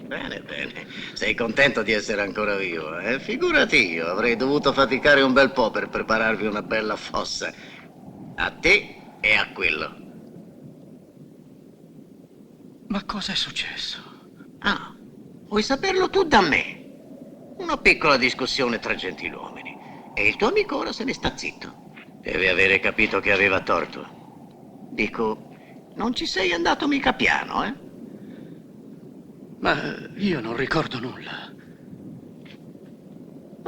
Bene, bene. Sei contento di essere ancora vivo, eh? Figurati io, avrei dovuto faticare un bel po' per prepararvi una bella fossa. A te e a quello. Ma cosa è successo? Ah, vuoi saperlo tu da me? Una piccola discussione tra gentiluomini. E il tuo amico ora se ne sta zitto. Deve avere capito che aveva torto. Dico, non ci sei andato mica piano, eh? Ma io non ricordo nulla.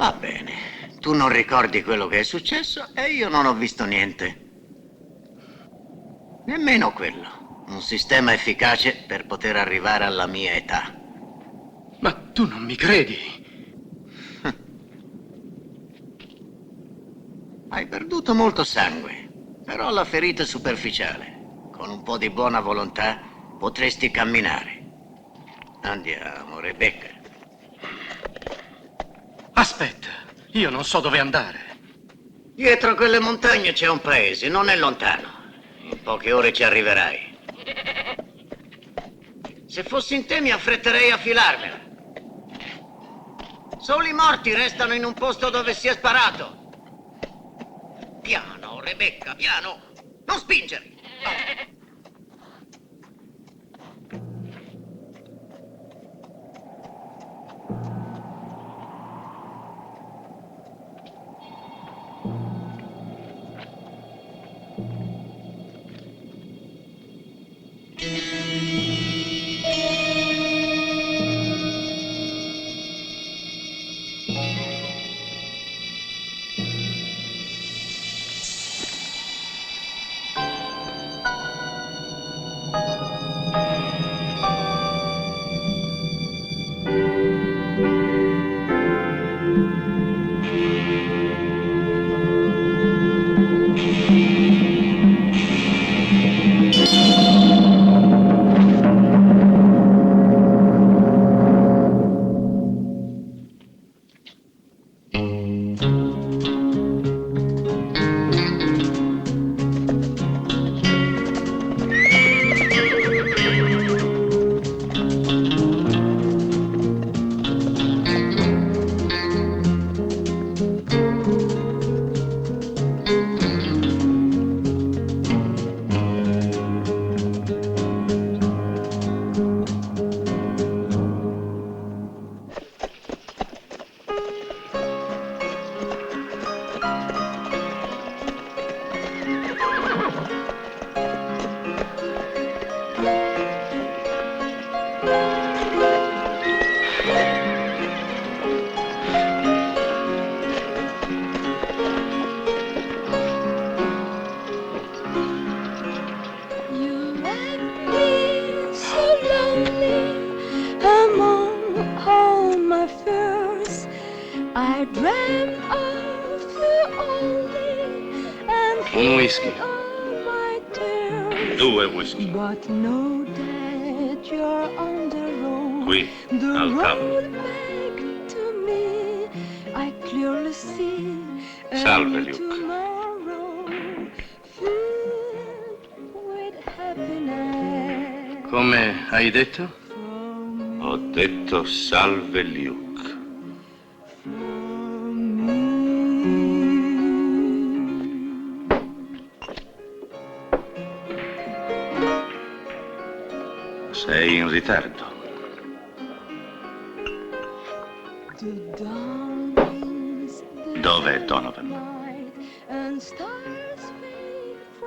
Va bene. Tu non ricordi quello che è successo e io non ho visto niente. Nemmeno quello. Un sistema efficace per poter arrivare alla mia età. Ma tu non mi credi? Hai perduto molto sangue, però la ferita è superficiale. Con un po' di buona volontà potresti camminare. Andiamo, Rebecca. Aspetta, io non so dove andare. Dietro quelle montagne c'è un paese, non è lontano. In poche ore ci arriverai. Se fossi in te mi affretterei a filarmela. Solo i morti restano in un posto dove si è sparato. Piano, Rebecca, piano. Non spingere. Un whisky. 2 whisky. Qui, al tavolo. Salve, Luke. Come hai detto? Ho detto salve, Luke. Sei in ritardo. Dov'è Donovan?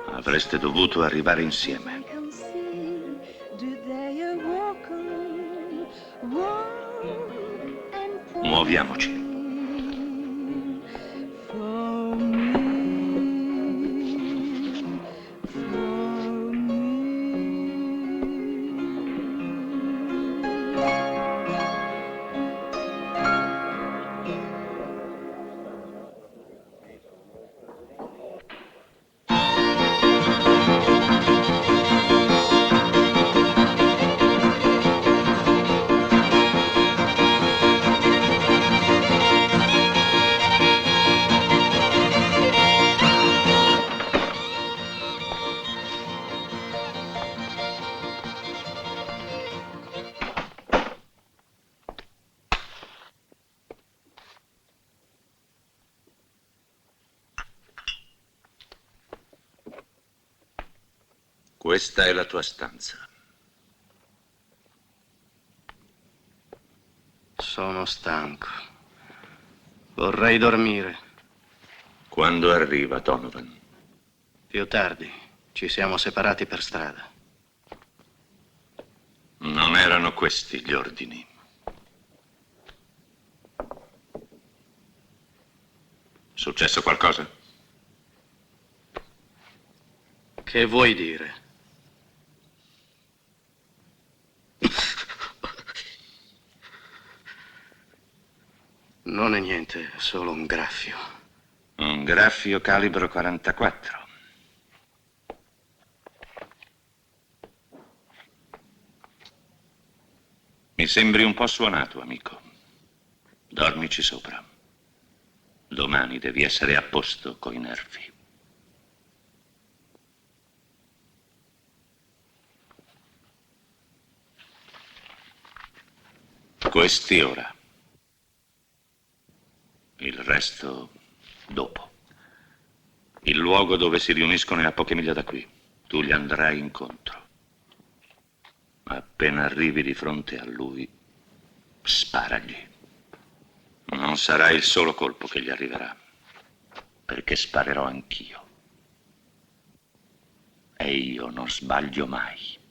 Avreste dovuto arrivare insieme. Muoviamoci. Questa è la tua stanza. Sono stanco. Vorrei dormire. Quando arriva Donovan? Più tardi. Ci siamo separati per strada. Non erano questi gli ordini. Successo qualcosa? Che vuoi dire? Non è niente, è solo un graffio. Un graffio calibro 44. Mi sembri un po' suonato, amico. Dormici sopra. Domani devi essere a posto coi nervi. Questi ora. Il resto dopo. Il luogo dove si riuniscono è a poche miglia da qui. Tu gli andrai incontro. Appena arrivi di fronte a lui, sparagli. Non sarà il solo colpo che gli arriverà, perché sparerò anch'io. E io non sbaglio mai.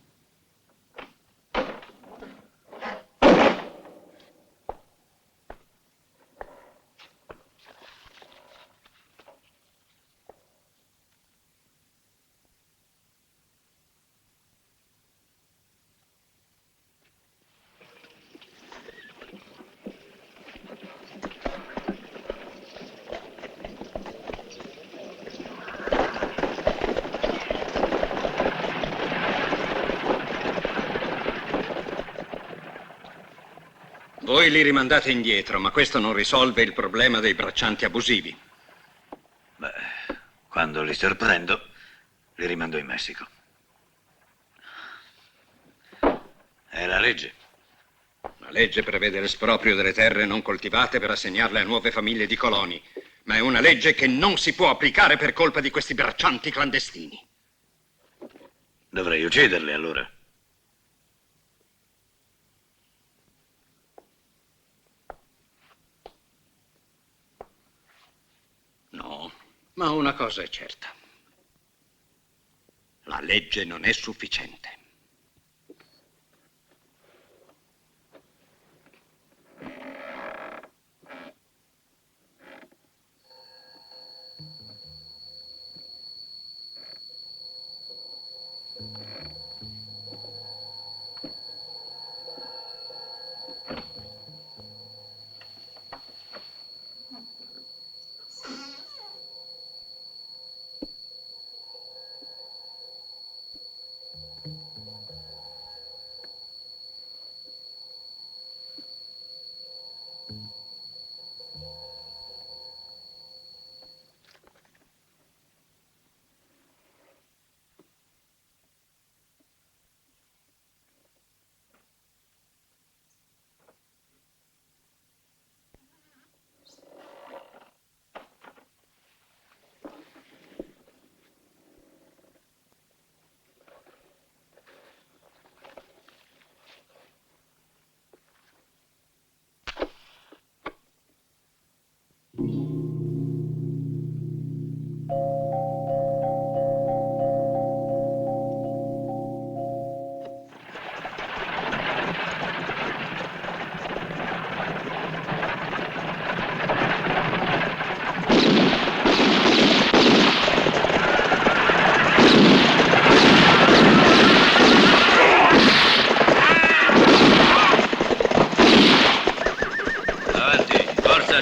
Voi li rimandate indietro, ma questo non risolve il problema dei braccianti abusivi. Beh, quando li sorprendo, li rimando in Messico. È la legge. La legge prevede l'esproprio delle terre non coltivate per assegnarle a nuove famiglie di coloni, ma è una legge che non si può applicare per colpa di questi braccianti clandestini. Dovrei ucciderli allora. No, ma una cosa è certa. La legge non è sufficiente.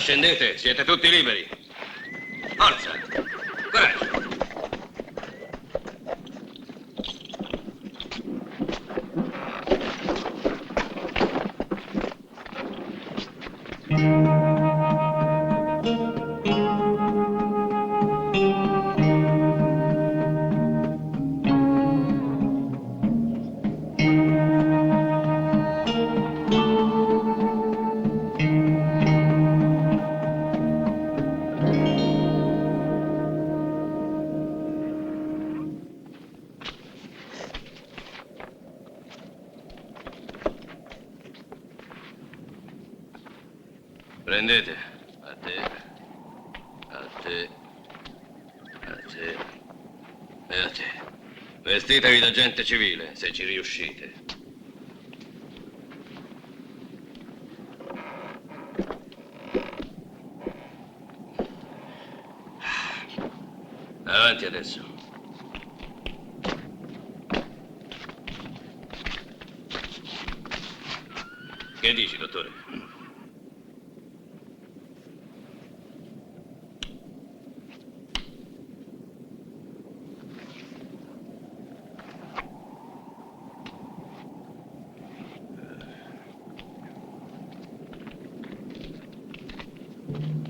Scendete, siete tutti liberi. Forza! Coraggio! Prendete. A te. A te. A te. E a te. Vestitevi da gente civile, se ci riuscite. Avanti adesso. Che dici, dottore?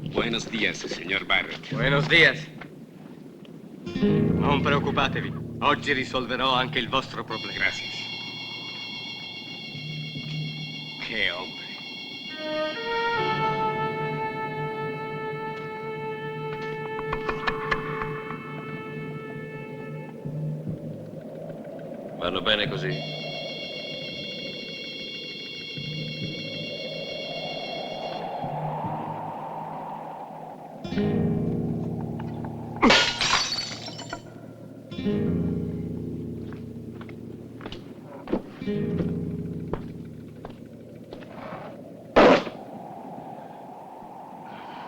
Buenos días, signor Barrett. Buenos días. Non preoccupatevi, oggi risolverò anche il vostro problema. Gracias. Che hombre. Vanno bene così?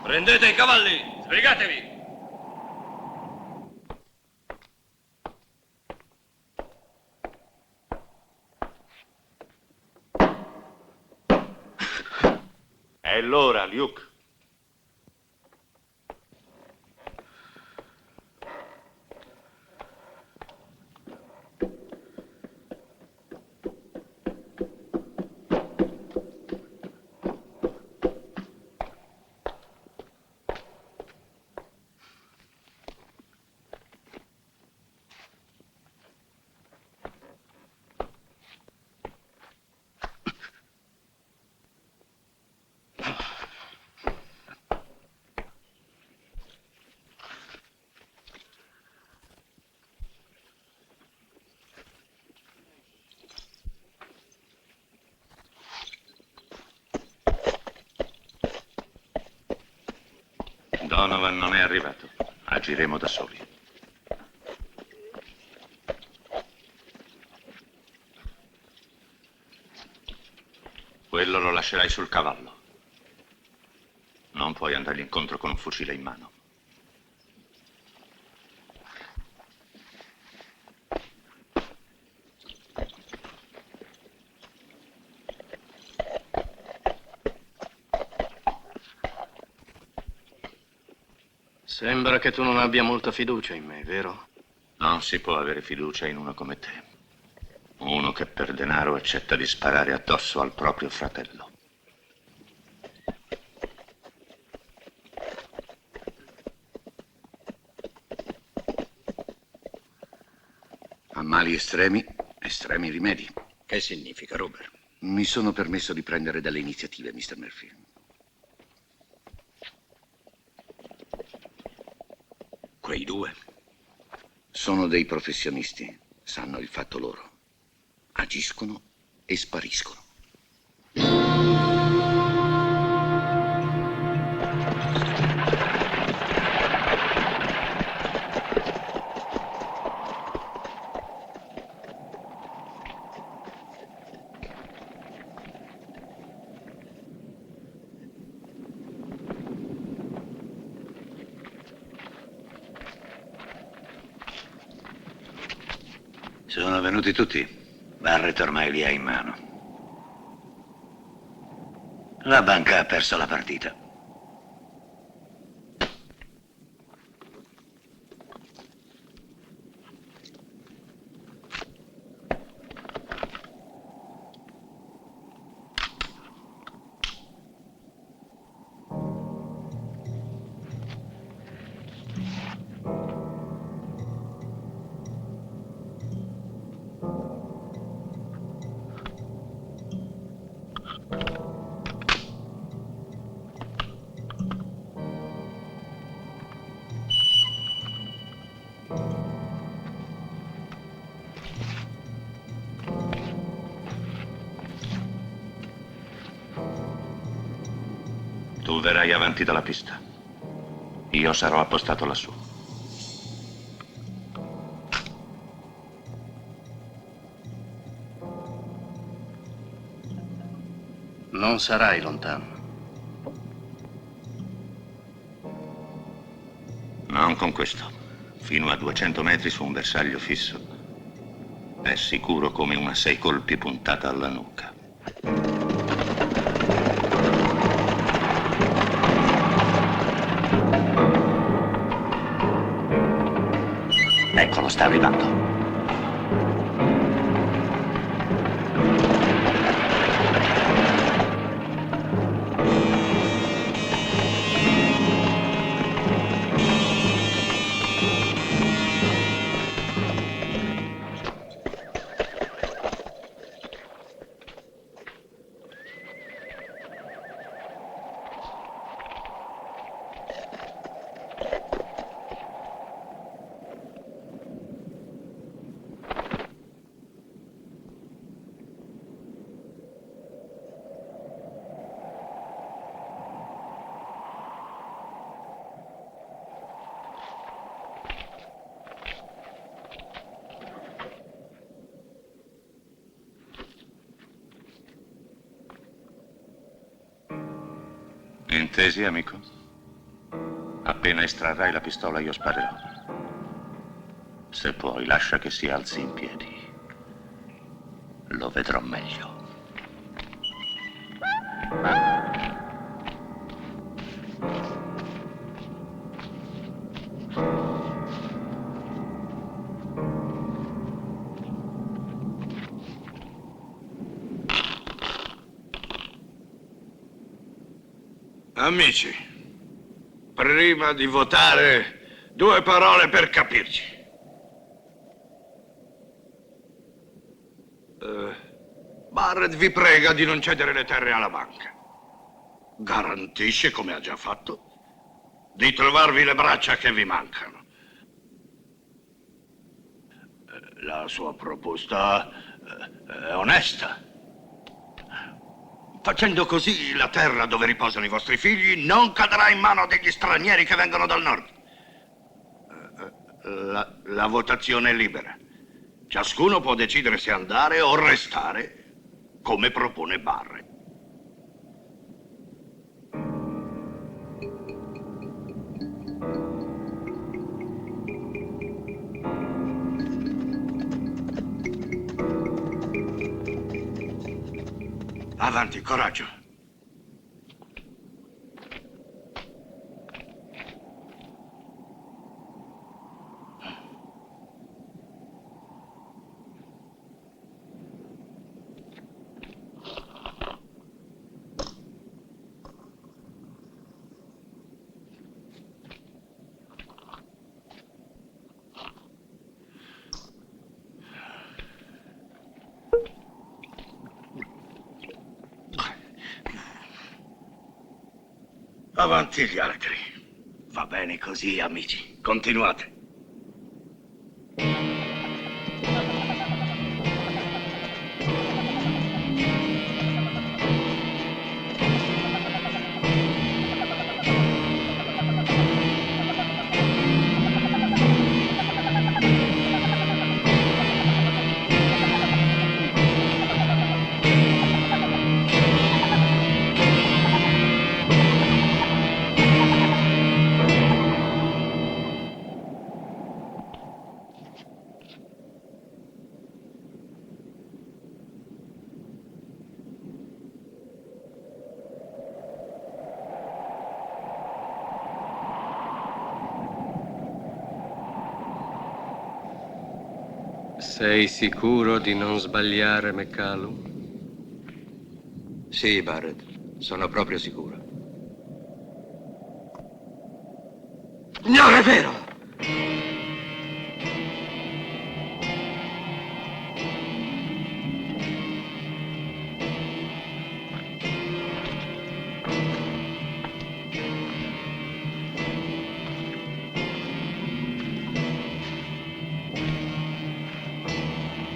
Prendete i cavalli! Sbrigatevi! È l'ora, Luke. Donovan non è arrivato. Agiremo da soli. Quello lo lascerai sul cavallo. Non puoi andargli incontro con un fucile in mano. Sembra che tu non abbia molta fiducia in me, vero? Non si può avere fiducia in uno come te. Uno che per denaro accetta di sparare addosso al proprio fratello. A mali estremi, estremi rimedi. Che significa, Robert? Mi sono permesso di prendere delle iniziative, Mr. Murphy. Quei due. Sono dei professionisti, sanno il fatto loro. Agiscono e spariscono. Sono venuti tutti. Barrett ormai li ha in mano. La banca ha perso la partita. Tu verrai avanti dalla pista. Io sarò appostato lassù. Non sarai lontano. Non con questo. fino a 200 metri su un bersaglio fisso. È sicuro come una 6 colpi puntata alla nuca. Eccolo, sta arrivando. Intesi, amico? Appena estrarrai la pistola io sparerò. Se puoi, lascia che si alzi in piedi. Lo vedrò meglio. Amici, prima di votare, 2 parole per capirci. Barrett vi prega di non cedere le terre alla banca. Garantisce, come ha già fatto, di trovarvi le braccia che vi mancano. La sua proposta è onesta. Facendo così, la terra dove riposano i vostri figli non cadrà in mano degli stranieri che vengono dal nord. La votazione è libera. Ciascuno può decidere se andare o restare, come propone Barrett. Avanti, coraggio. Avanti gli altri. Va bene così, amici. Continuate. Sei sicuro di non sbagliare, McCallum? Sì, Barrett, sono proprio sicuro. Non è vero!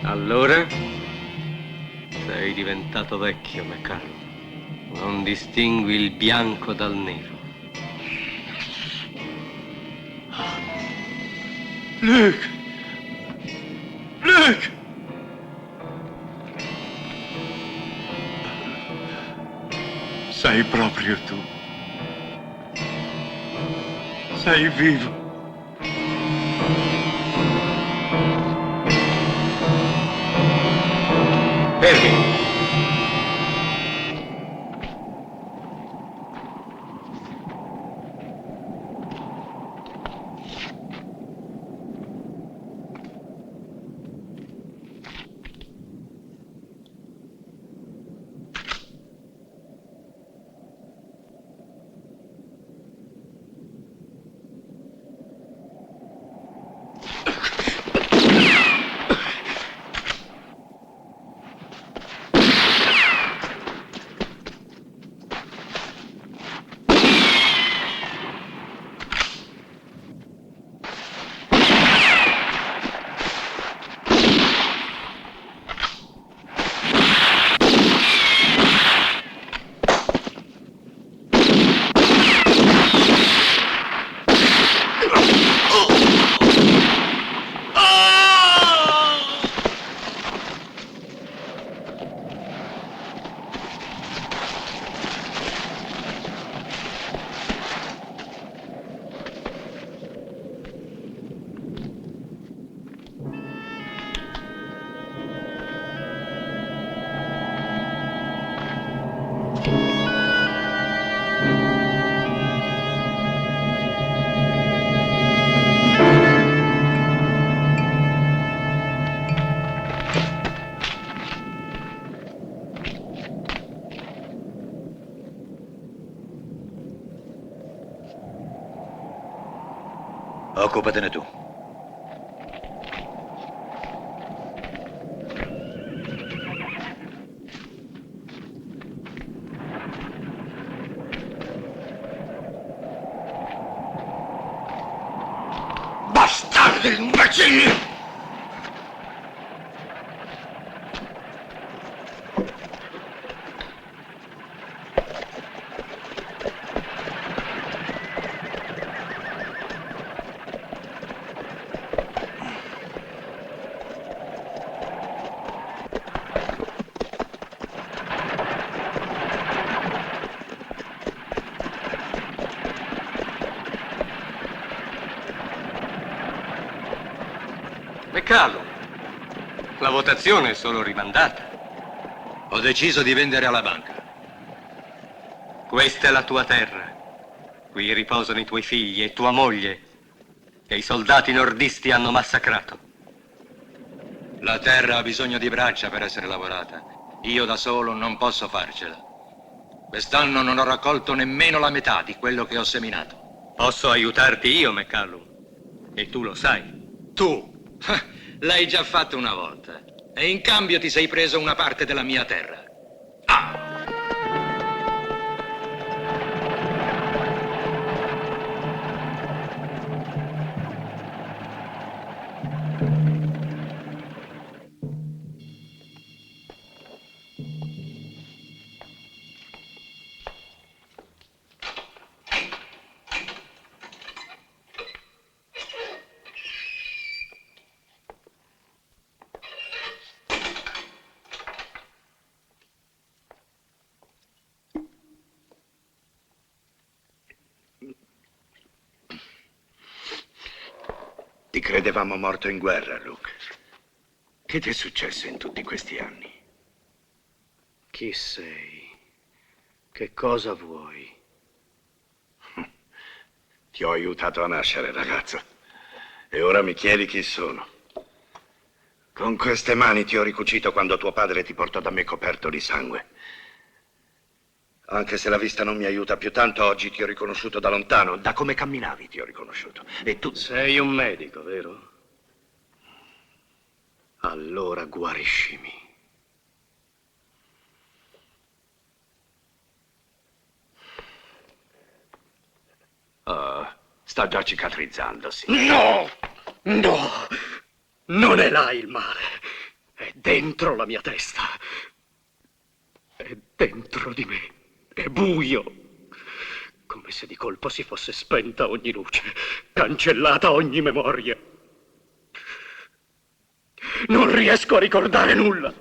Allora, sei diventato vecchio, McCallum. Non distingui il bianco dal nero. Luke! Luke! Sei proprio tu. Sei vivo. Fermi! Occupatene tu. Bastardi imbecilli! McCallum, la votazione è solo rimandata. Ho deciso di vendere alla banca. Questa è la tua terra. Qui riposano i tuoi figli e tua moglie, che i soldati nordisti hanno massacrato. La terra ha bisogno di braccia per essere lavorata. Io da solo non posso farcela. Quest'anno non ho raccolto nemmeno la metà di quello che ho seminato. Posso aiutarti io, McCallum, e tu lo sai. Tu l'hai già fatto una volta e in cambio ti sei preso una parte della mia terra. Ah! Ti credevamo morto in guerra, Luke. Che ti è successo in tutti questi anni? Chi sei? Che cosa vuoi? Ti ho aiutato a nascere, ragazzo. E ora mi chiedi chi sono. Con queste mani ti ho ricucito quando tuo padre ti portò da me coperto di sangue. Anche se la vista non mi aiuta più tanto, oggi ti ho riconosciuto da lontano. Da come camminavi ti ho riconosciuto. E tu... Sei un medico, vero? Allora guariscimi. Sta già cicatrizzando, sì. No! No! Non è là il male. È dentro la mia testa. È dentro di me. È buio. Come se di colpo si fosse spenta ogni luce, cancellata ogni memoria. Non riesco a ricordare nulla.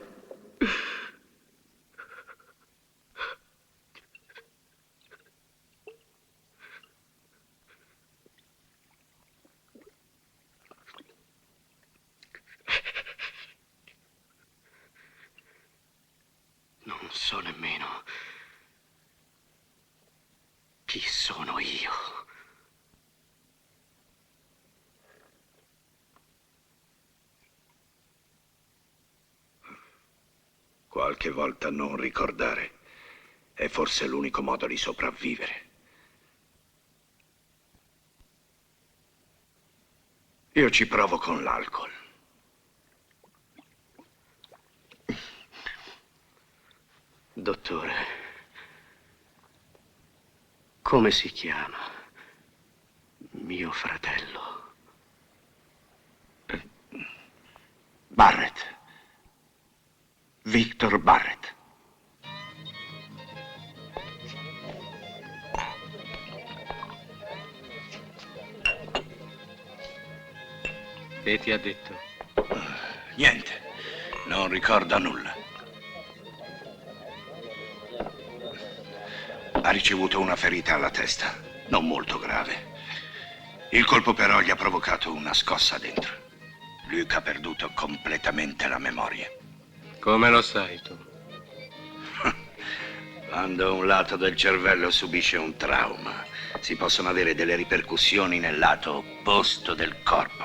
so nemmeno chi sono io. Qualche volta non ricordare è forse l'unico modo di sopravvivere. Io ci provo con l'alcol. Dottore, come si chiama mio fratello? Barrett. Victor Barrett. Che ti ha detto? Niente, non ricorda nulla. Ha ricevuto una ferita alla testa, non molto grave. Il colpo però gli ha provocato una scossa dentro. Luke ha perduto completamente la memoria. Come lo sai tu? Quando un lato del cervello subisce un trauma, si possono avere delle ripercussioni nel lato opposto del corpo.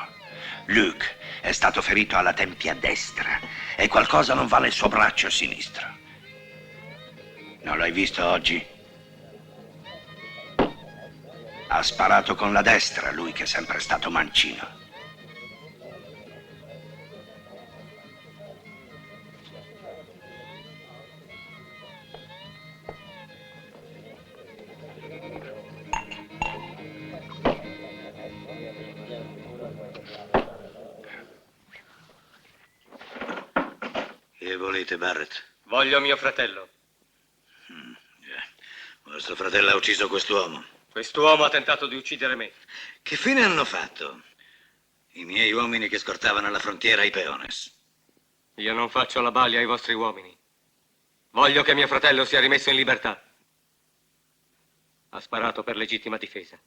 Luke è stato ferito alla tempia destra e qualcosa non va nel suo braccio sinistro. Non l'hai visto oggi? Ha sparato con la destra, lui che è sempre stato mancino. Che volete, Barrett? Voglio mio fratello. Vostro fratello ha ucciso quest'uomo. Quest'uomo ha tentato di uccidere me. Che fine hanno fatto i miei uomini che scortavano alla frontiera i peones? Io non faccio la balia ai vostri uomini. Voglio che mio fratello sia rimesso in libertà. Ha sparato per legittima difesa.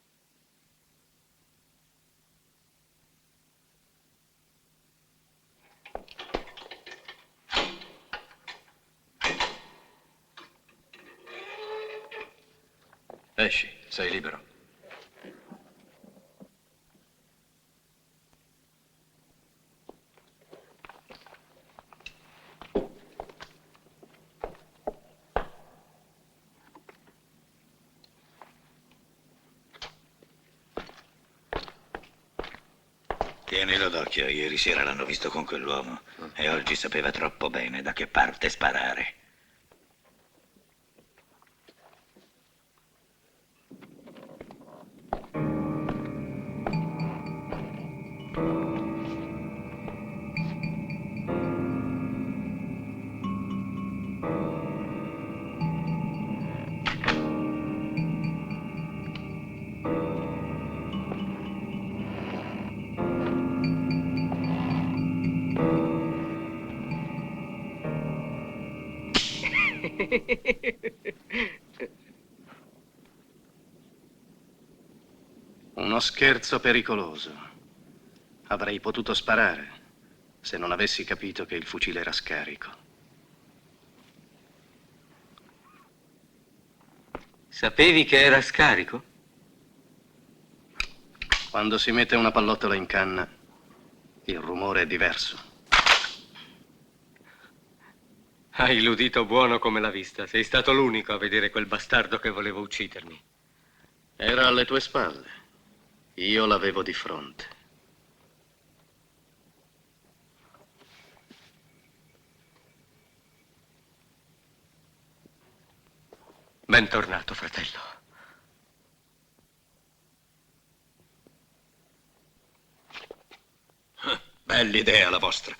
Esci, sei libero. Tienilo d'occhio, ieri sera l'hanno visto con quell'uomo e oggi sapeva troppo bene da che parte sparare. Uno scherzo pericoloso. Avrei potuto sparare se non avessi capito che il fucile era scarico. Sapevi che era scarico? Quando si mette una pallottola in canna, il rumore è diverso. Hai l'udito buono come la vista. Sei stato l'unico a vedere quel bastardo che voleva uccidermi. Era alle tue spalle. Io l'avevo di fronte. Bentornato, fratello. Bell'idea la vostra.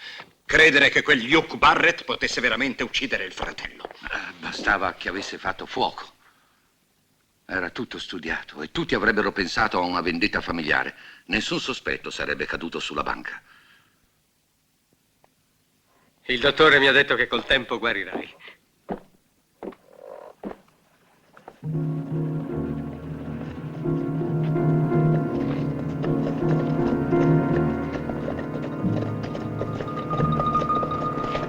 Credere che quel Luke Barrett potesse veramente uccidere il fratello. Bastava che avesse fatto fuoco. Era tutto studiato e tutti avrebbero pensato a una vendetta familiare. Nessun sospetto sarebbe caduto sulla banca. Il dottore mi ha detto che col tempo guarirai.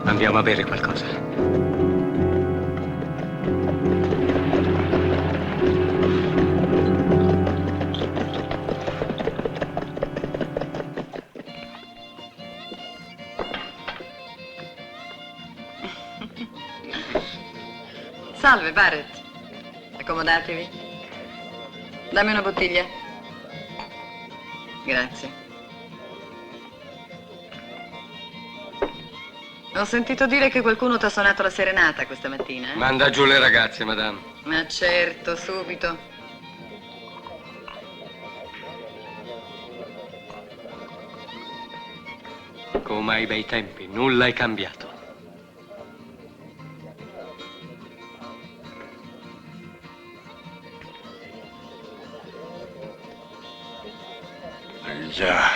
Andiamo a bere qualcosa. Salve, Barrett. Accomodatevi. Dammi una bottiglia. Grazie. Ho sentito dire che qualcuno t'ha suonato la serenata questa mattina. Manda giù le ragazze, madame. Ma certo, subito. Come ai bei tempi, nulla è cambiato. Già.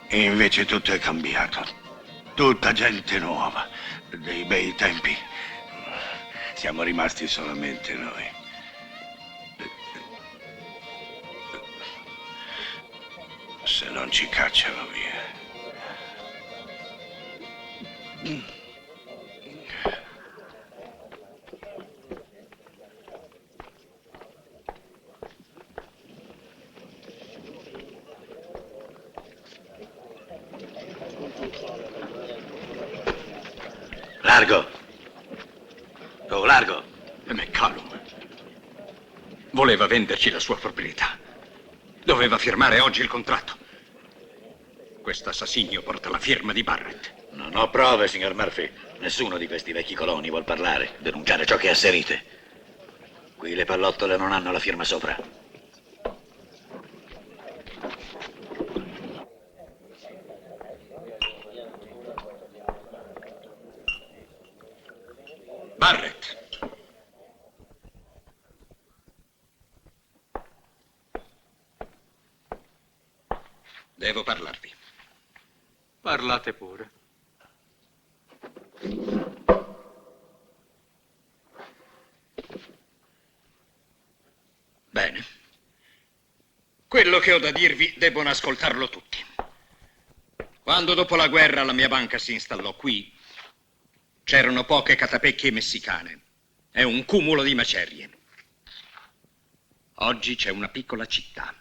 E invece tutto è cambiato. Tutta gente nuova. Dei bei tempi. Siamo rimasti solamente noi. Se non ci cacciano via. Largo! Oh, largo! McCallum voleva venderci la sua proprietà. Doveva firmare oggi il contratto. Questo assassinio porta la firma di Barrett. Non ho prove, signor Murphy. Nessuno di questi vecchi coloni vuol parlare, denunciare ciò che è asserite. Qui le pallottole non hanno la firma sopra. Barrett. Devo parlarvi. Parlate pure. Bene. Quello che ho da dirvi debbono ascoltarlo tutti. Quando dopo la guerra la mia banca si installò qui, c'erano poche catapecchie messicane e un cumulo di macerie. Oggi c'è una piccola città.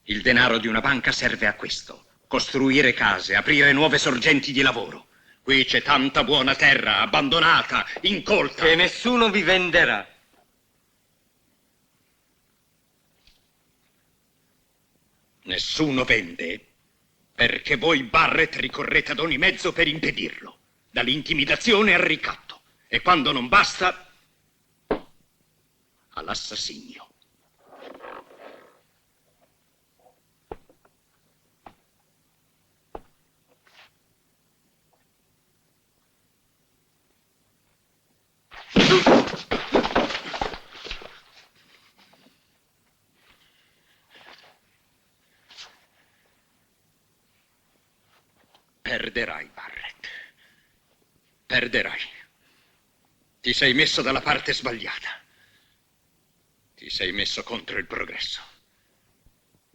Il denaro di una banca serve a questo: costruire case, aprire nuove sorgenti di lavoro. Qui c'è tanta buona terra, abbandonata, incolta. Che nessuno vi venderà. Nessuno vende perché voi Barrett ricorrete ad ogni mezzo per impedirlo, dall'intimidazione al ricatto, e quando non basta, all'assassinio. Perderai, Barrett. Perderai. Ti sei messo dalla parte sbagliata. Ti sei messo contro il progresso.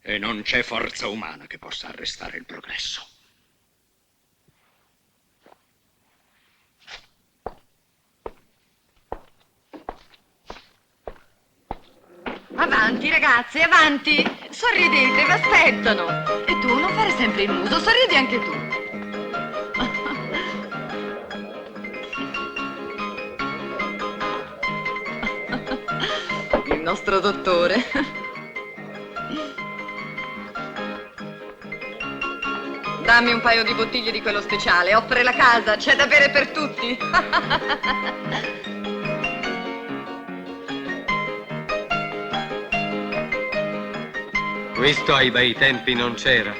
E non c'è forza umana che possa arrestare il progresso. Avanti, ragazzi, avanti! Sorridete, vi aspettano! E tu non fare sempre il muso, sorridi anche tu! Il nostro dottore. Dammi un paio di bottiglie di quello speciale, offre la casa, c'è da bere per tutti. Questo ai bei tempi non c'era.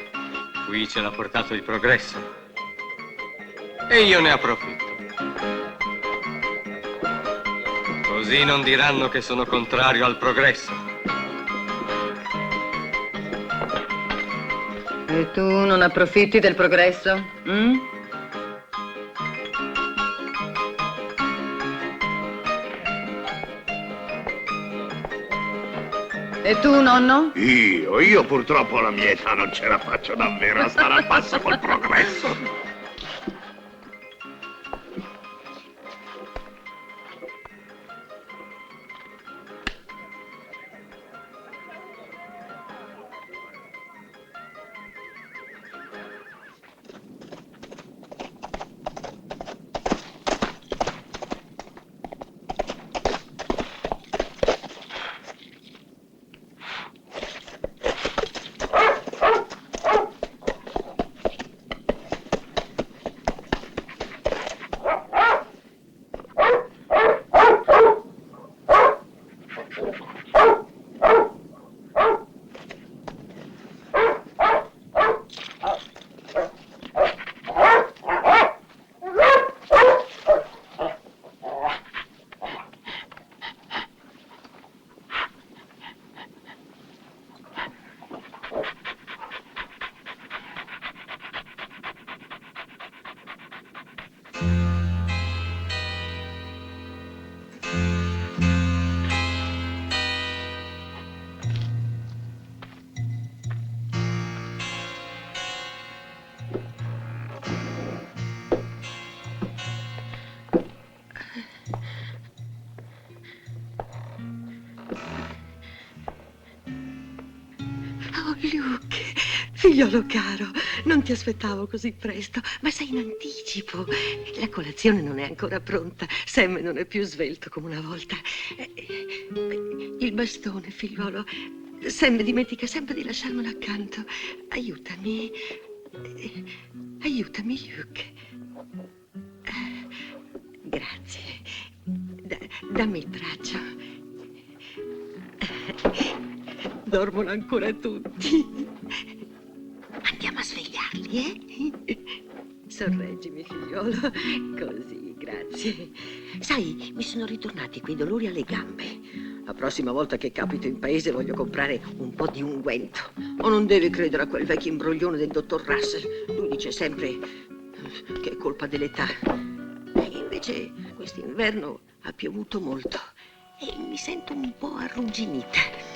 Qui ce l'ha portato il progresso. E io ne approfitto. Così non diranno che sono contrario al progresso. E tu non approfitti del progresso? Mm? E tu, nonno? Io purtroppo alla mia età non ce la faccio davvero a stare al passo col progresso. Luke, figliolo caro, non ti aspettavo così presto, ma sei in anticipo. La colazione non è ancora pronta, Sam non è più svelto come una volta. Il bastone, figliolo. Sam dimentica sempre di lasciarmelo accanto. Aiutami. Aiutami, Luke. Grazie. Dammi il braccio. Dormono ancora tutti. Andiamo a svegliarli, eh? Sorreggimi, figliolo. Così, grazie. Sai, mi sono ritornati quei dolori alle gambe. La prossima volta che capito in paese voglio comprare un po' di unguento. O non devi credere a quel vecchio imbroglione del dottor Russell. Lui dice sempre che è colpa dell'età. E invece quest'inverno ha piovuto molto e mi sento un po' arrugginita.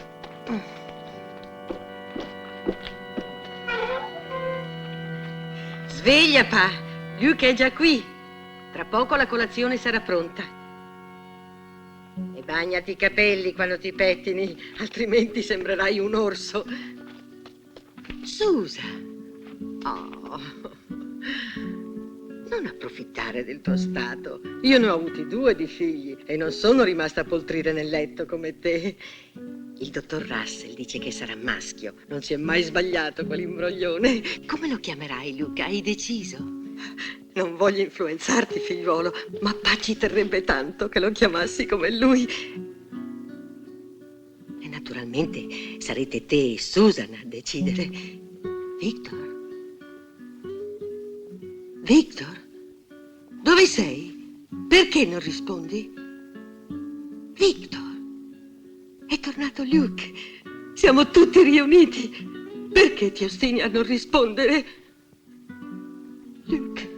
Sveglia, pa! Luke è già qui. Tra poco la colazione sarà pronta. E bagnati i capelli quando ti pettini, altrimenti sembrerai un orso. Susa! Oh, non approfittare del tuo stato. Io ne ho avuti 2 di figli e non sono rimasta a poltrire nel letto come te. Il dottor Russell dice che sarà maschio. Non si è mai sbagliato quell'imbroglione. Come lo chiamerai, Luca? Hai deciso? Non voglio influenzarti, figliuolo, ma pa ci terrebbe tanto che lo chiamassi come lui. E naturalmente sarete te e Susan a decidere. Victor? Victor? Dove sei? Perché non rispondi? Victor? È tornato Luke. Siamo tutti riuniti. Perché ti ostini a non rispondere? Luke.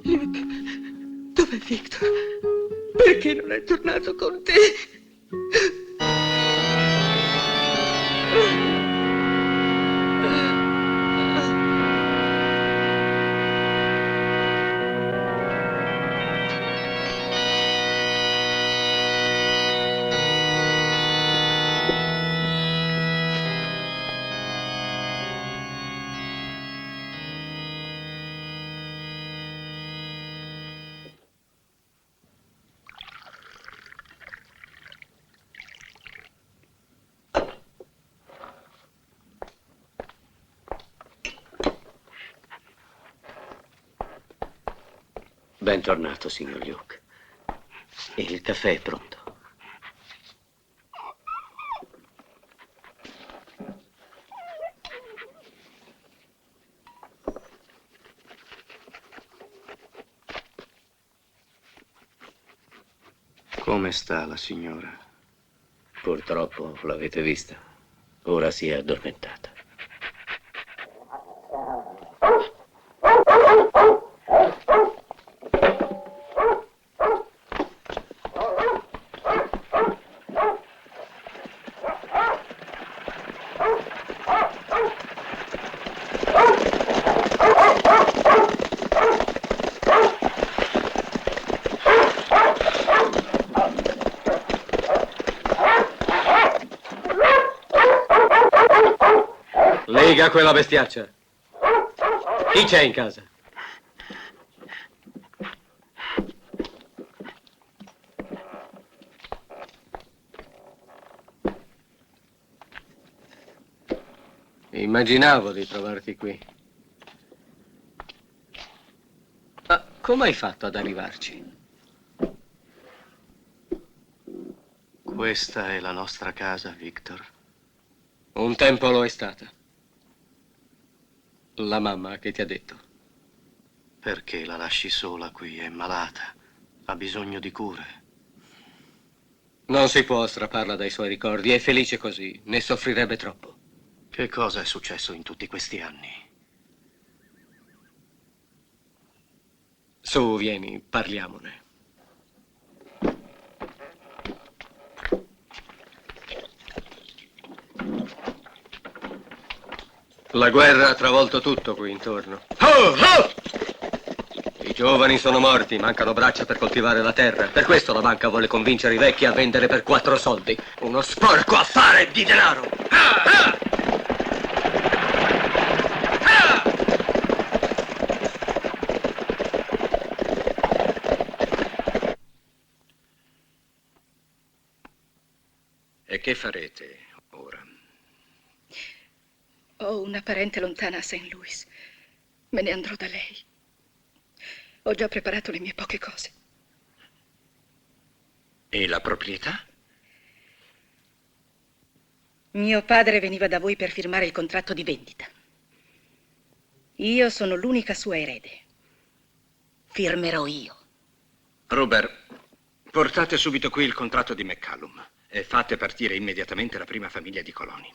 Luke, dov'è Victor? Perché non è tornato con te? Bentornato, signor Luke. Il caffè è pronto. Come sta la signora? Purtroppo l'avete vista. Ora si è addormentata. Lega quella bestiaccia. Chi c'è in casa? Immaginavo di trovarti qui. Ma come hai fatto ad arrivarci? Questa è la nostra casa, Victor. Un tempo lo è stata. La mamma che ti ha detto? Perché la lasci sola qui? È malata. Ha bisogno di cure. Non si può strapparla dai suoi ricordi. È felice così. Ne soffrirebbe troppo. Che cosa è successo in tutti questi anni? Su, vieni, parliamone. La guerra ha travolto tutto qui intorno. Oh, oh! I giovani sono morti, mancano braccia per coltivare la terra. Per questo la banca vuole convincere i vecchi a vendere per 4 soldi. Uno sporco affare di denaro. E che farete ora? Ho una parente lontana a St. Louis. Me ne andrò da lei. Ho già preparato le mie poche cose. E la proprietà? Mio padre veniva da voi per firmare il contratto di vendita. Io sono l'unica sua erede. Firmerò io. Robert, portate subito qui il contratto di McCallum e fate partire immediatamente la prima famiglia di coloni.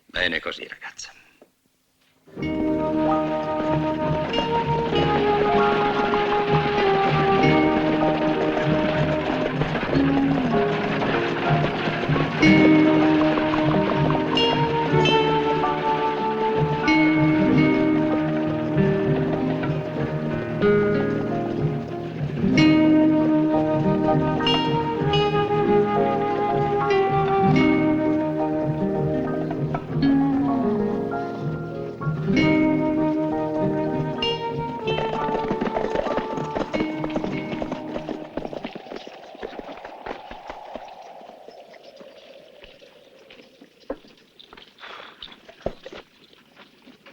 Bene così, ragazza.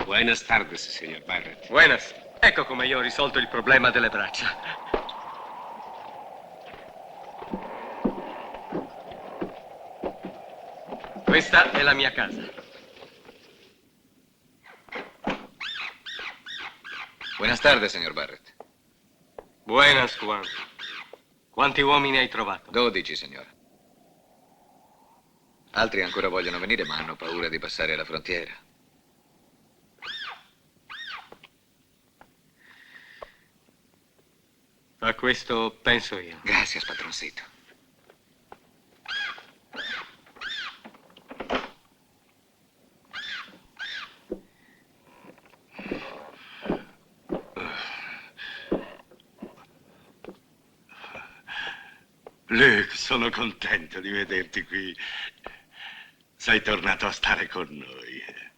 Buenas tardes, signor Barrett. Buenas. Ecco come io ho risolto il problema delle braccia. Questa è la mia casa. Buenas tardes, signor Barrett. Buenas, Juan. Quanti uomini hai trovato? 12, signora. Altri ancora vogliono venire, ma hanno paura di passare la frontiera. A questo penso io. Grazie, padroncito. Luke, sono contento di vederti qui. Sei tornato a stare con noi.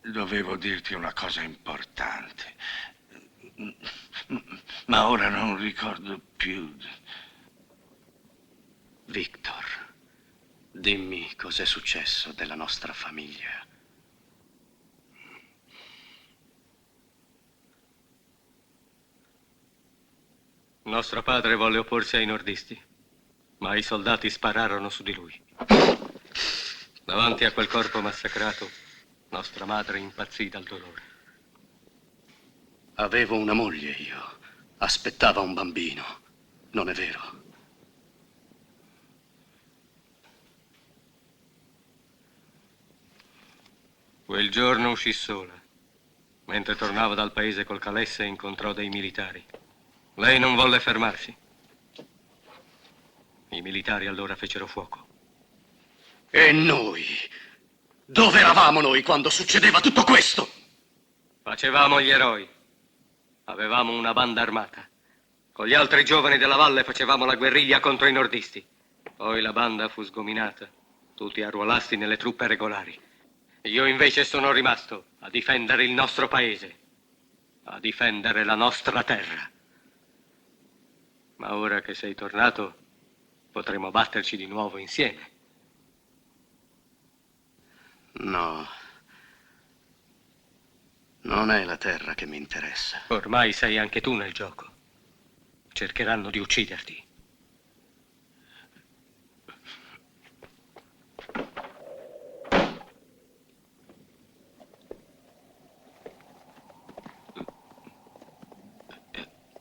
Dovevo dirti una cosa importante, ma ora non ricordo più. Victor, dimmi cos'è successo della nostra famiglia. Nostro padre volle opporsi ai nordisti, ma i soldati spararono su di lui. Davanti a quel corpo massacrato, nostra madre impazzì dal dolore. Avevo una moglie io. Aspettava un bambino. Non è vero? Quel giorno uscì sola. Mentre tornava dal paese col calesse incontrò dei militari. Lei non volle fermarsi. I militari allora fecero fuoco. E noi? Dove eravamo noi quando succedeva tutto questo? Facevamo gli eroi. Avevamo una banda armata. Con gli altri giovani della valle facevamo la guerriglia contro i nordisti. Poi la banda fu sgominata. Tutti arruolasti nelle truppe regolari. Io invece sono rimasto a difendere il nostro paese, a difendere la nostra terra. Ma ora che sei tornato, potremo batterci di nuovo insieme. No. Non è la terra che mi interessa. Ormai sei anche tu nel gioco. Cercheranno di ucciderti.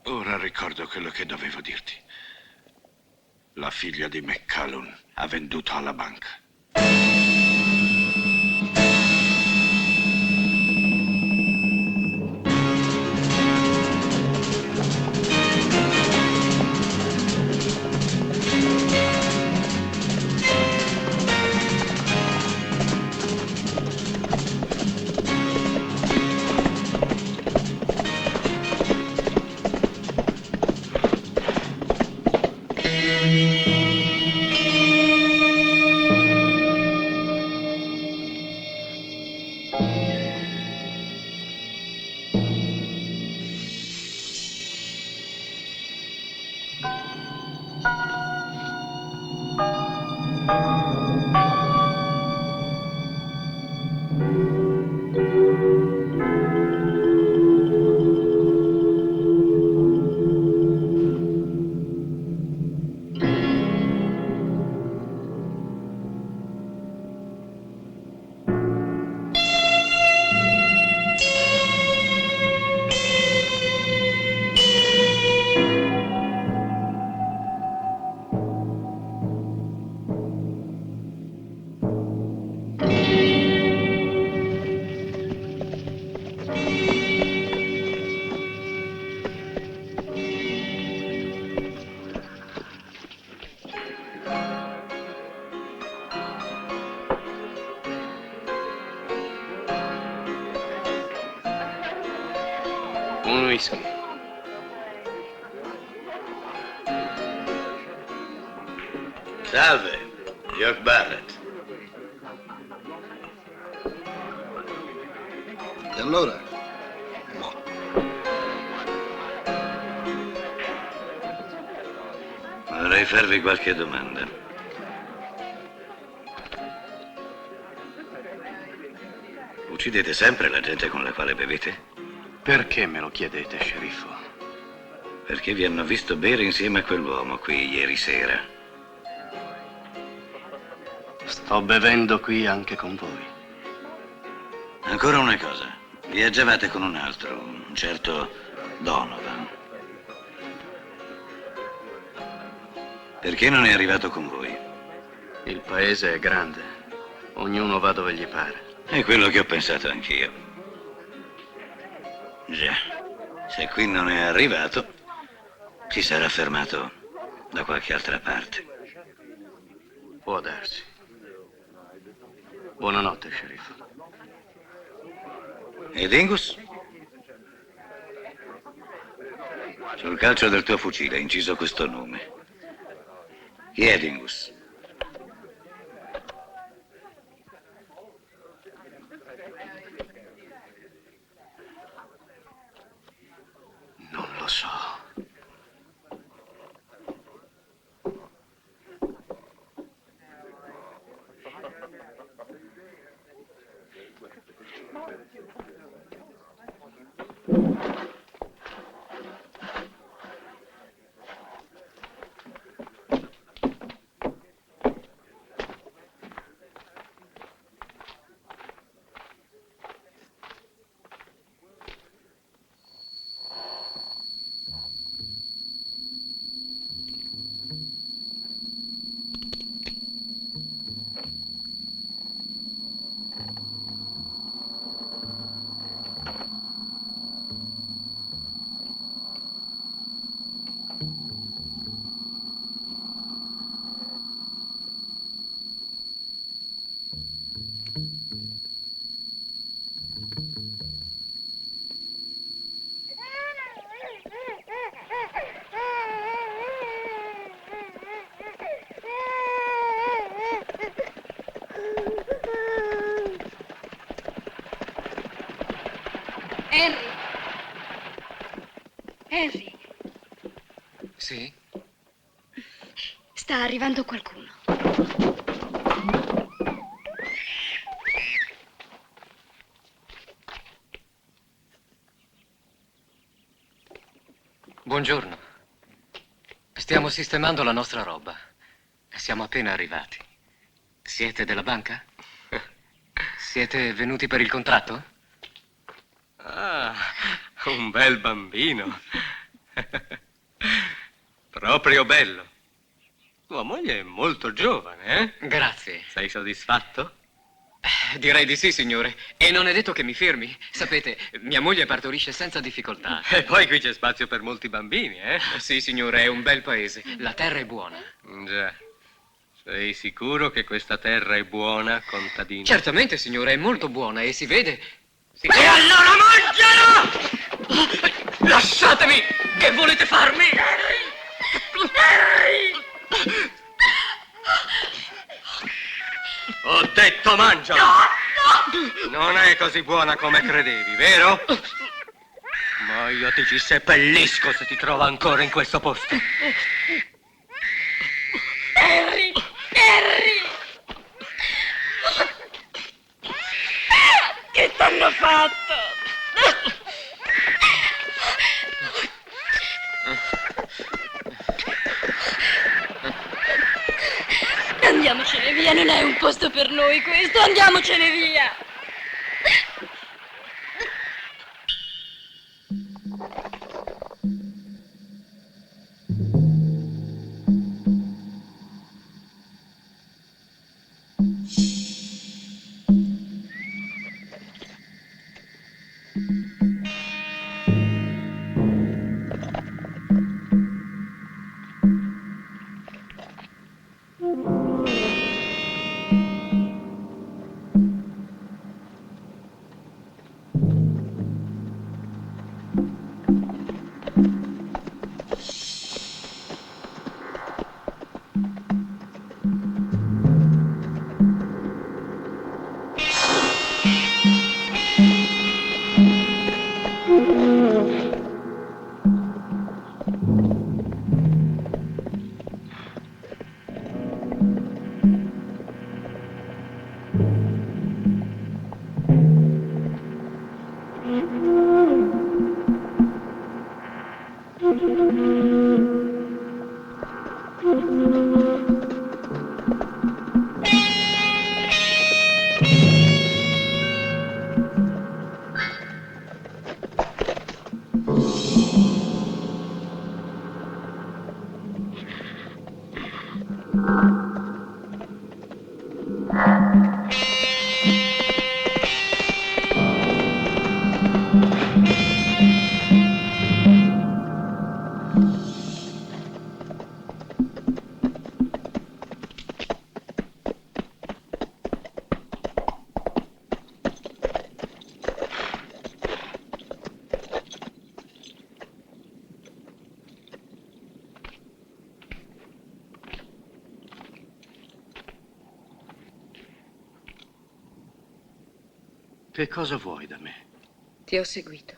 Ora ricordo quello che dovevo dirti. La figlia di McCallum ha venduto alla banca. Un whisky. Salve, York Barrett. E allora? Vorrei farvi qualche domanda. Uccidete sempre la gente con la quale bevete? Perché me lo chiedete, sceriffo? Perché vi hanno visto bere insieme a quell'uomo qui ieri sera. Sto bevendo qui anche con voi. Ancora una cosa. Viaggiavate con un altro, un certo Donovan. Perché non è arrivato con voi? Il paese è grande. Ognuno va dove gli pare. È quello che ho pensato anch'io. Già, se qui non è arrivato, si sarà fermato da qualche altra parte. Può darsi. Buonanotte, sceriffo. Ed Angus? Sul calcio del tuo fucile è inciso questo nome. Chi è Angus? Non lo so. Henry, Sì? sta arrivando qualcuno. Buongiorno. Stiamo sistemando la nostra roba. Siamo appena arrivati. Siete della banca? Siete venuti per il contratto? Ah, un bel bambino. Proprio bello. Tua moglie è molto giovane, eh? Grazie. Sei soddisfatto? Direi di sì, signore. E non è detto che mi fermi. Sapete, mia moglie partorisce senza difficoltà. E poi qui c'è spazio per molti bambini, eh? Sì, signore, è un bel paese. La terra è buona. Già. Sei sicuro che questa terra è buona, contadino? Certamente, signore, è molto buona e si vede... E allora mangialo! Lasciatemi! Che volete farmi? Ho detto mangialo! Non è così buona come credevi, vero? Ma io ti ci seppellisco se ti trovo ancora in questo posto. Harry! Harry! Che t'hanno fatto? Andiamocene via, non è un posto per noi questo, andiamocene via! Che cosa vuoi da me? Ti ho seguito.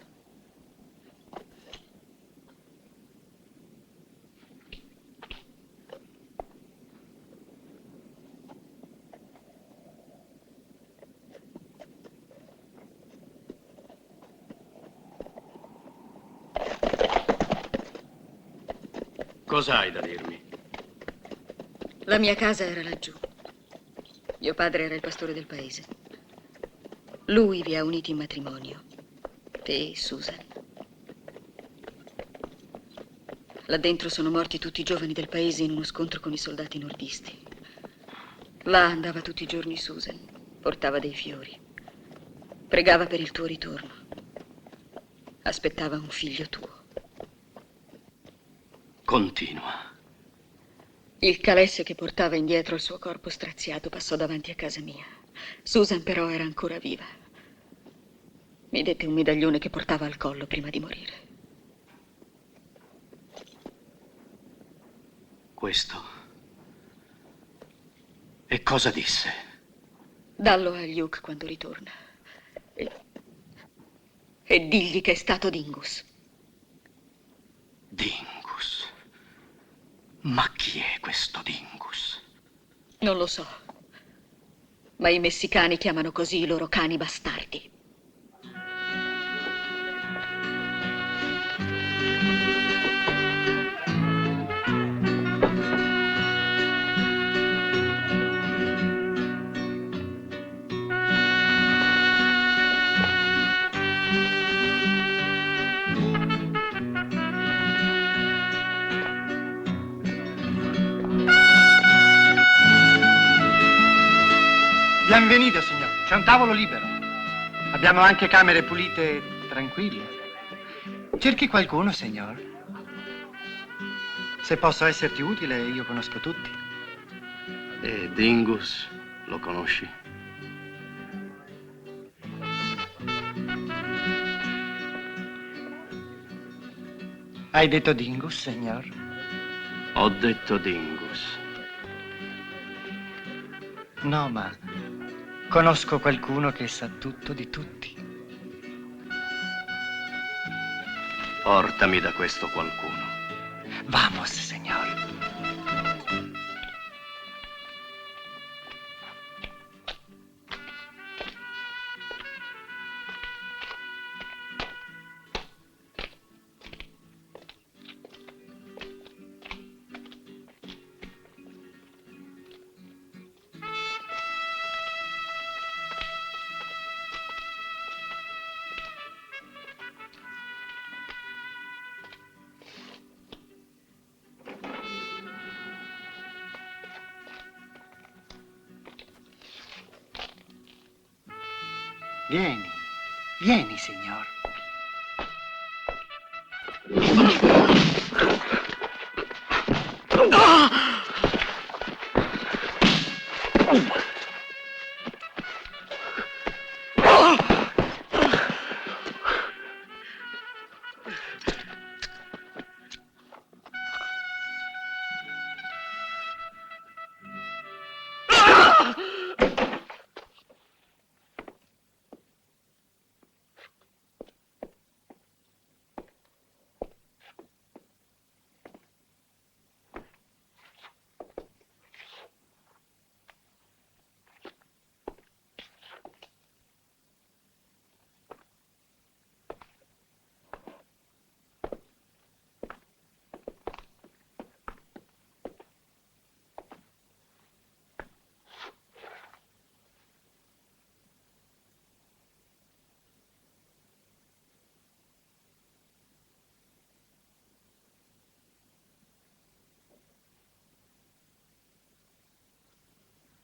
Cos'hai da dirmi? La mia casa era laggiù. Mio padre era il pastore del paese. Lui vi ha uniti in matrimonio, te e Susan. Là dentro sono morti tutti i giovani del paese in uno scontro con i soldati nordisti. Là andava tutti i giorni Susan, portava dei fiori, pregava per il tuo ritorno, aspettava un figlio tuo. Continua. Il calesse che portava indietro il suo corpo straziato passò davanti a casa mia. Susan però era ancora viva. Mi dette un medaglione che portava al collo prima di morire. Questo. E cosa disse? Dallo a Luke quando ritorna. E digli che è stato Dingus. Dingus. Ma chi è questo Dingus? Non lo so. Ma i messicani chiamano così i loro cani bastardi. Bienvenido, signor. C'è un tavolo libero. Abbiamo anche camere pulite e tranquille. Cerchi qualcuno, signor? Se posso esserti utile, io conosco tutti. E Dingus, lo conosci? Hai detto Dingus, signor? Ho detto Dingus. No, ma Conosco qualcuno che sa tutto di tutti. Portami da questo qualcuno. Vamos, signor. Vieni, vieni, signor.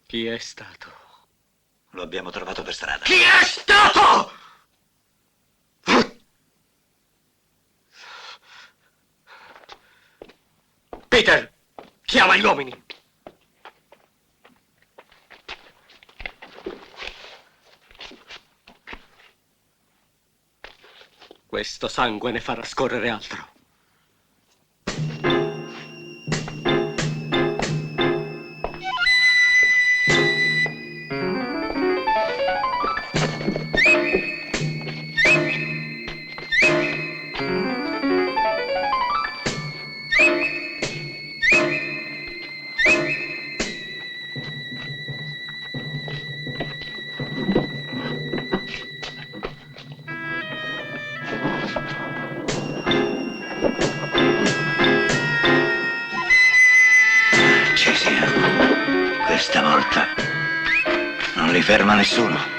Chi è stato? Lo abbiamo trovato per strada. Chi è stato? Peter, chiama gli uomini. Questo sangue ne farà scorrere altro. Questa volta non li ferma nessuno.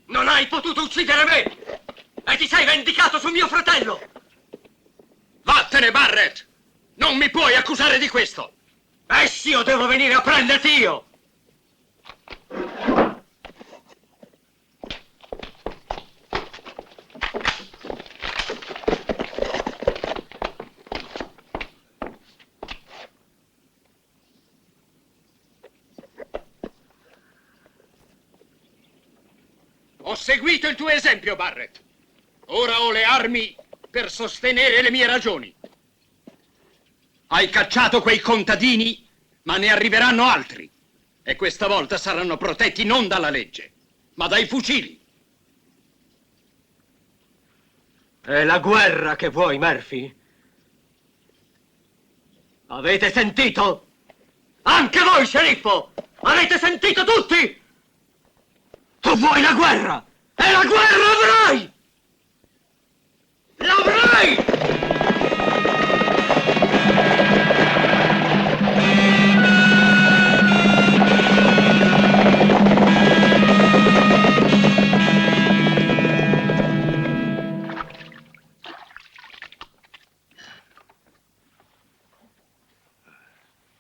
Non hai potuto uccidere me! E ti sei vendicato su mio fratello! Vattene, Barrett! Non mi puoi accusare di questo! Sì, io devo venire a prenderti io! Ho seguito il tuo esempio, Barrett. Ora ho le armi per sostenere le mie ragioni. Hai cacciato quei contadini, ma ne arriveranno altri. E questa volta saranno protetti non dalla legge, ma dai fucili. È la guerra che vuoi, Murphy? Avete sentito? Anche voi, sceriffo! Avete sentito tutti? Tu vuoi la guerra! E la guerra avrai! L'avrai!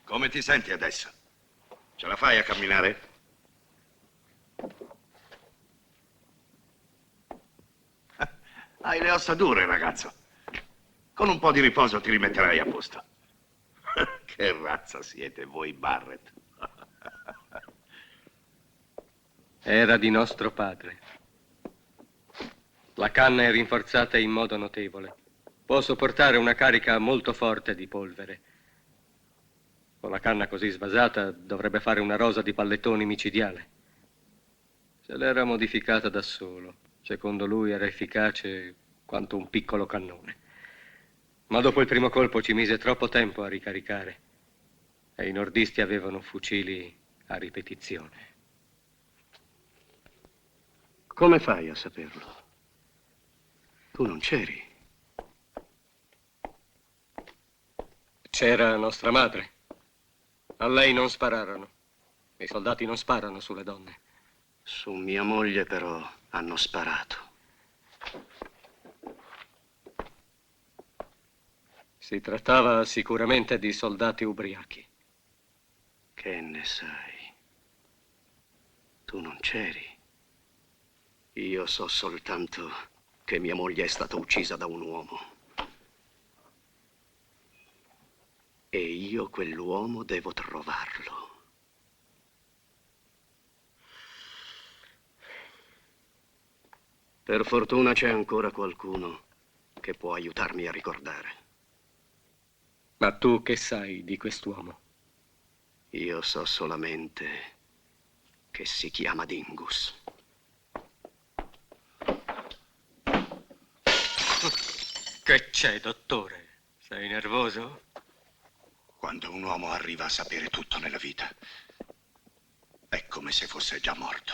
Come ti senti adesso? Ce la fai a camminare? ossa dure, ragazzo. Con un po' di riposo ti rimetterai a posto. Che razza siete voi, Barrett? Era di nostro padre. La canna è rinforzata in modo notevole. Può sopportare una carica molto forte di polvere. Con la canna così svasata dovrebbe fare una rosa di pallettoni micidiale. Se l'era modificata da solo. Secondo lui era efficace quanto un piccolo cannone. Ma dopo il primo colpo ci mise troppo tempo a ricaricare. E i nordisti avevano fucili a ripetizione. Come fai a saperlo? Tu non c'eri. C'era nostra madre. A lei non spararono. I soldati non sparano sulle donne. Su mia moglie, però, hanno sparato. Si trattava sicuramente di soldati ubriachi. Che ne sai? Tu non c'eri. Io so soltanto che mia moglie è stata uccisa da un uomo. E io quell'uomo devo trovarlo. Per fortuna c'è ancora qualcuno che può aiutarmi a ricordare. Ma tu che sai di quest'uomo? Io so solamente che si chiama Dingus. Che c'è, dottore? Sei nervoso? Quando un uomo arriva a sapere tutto nella vita, è come se fosse già morto.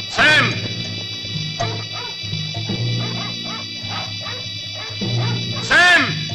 Sam! Sam!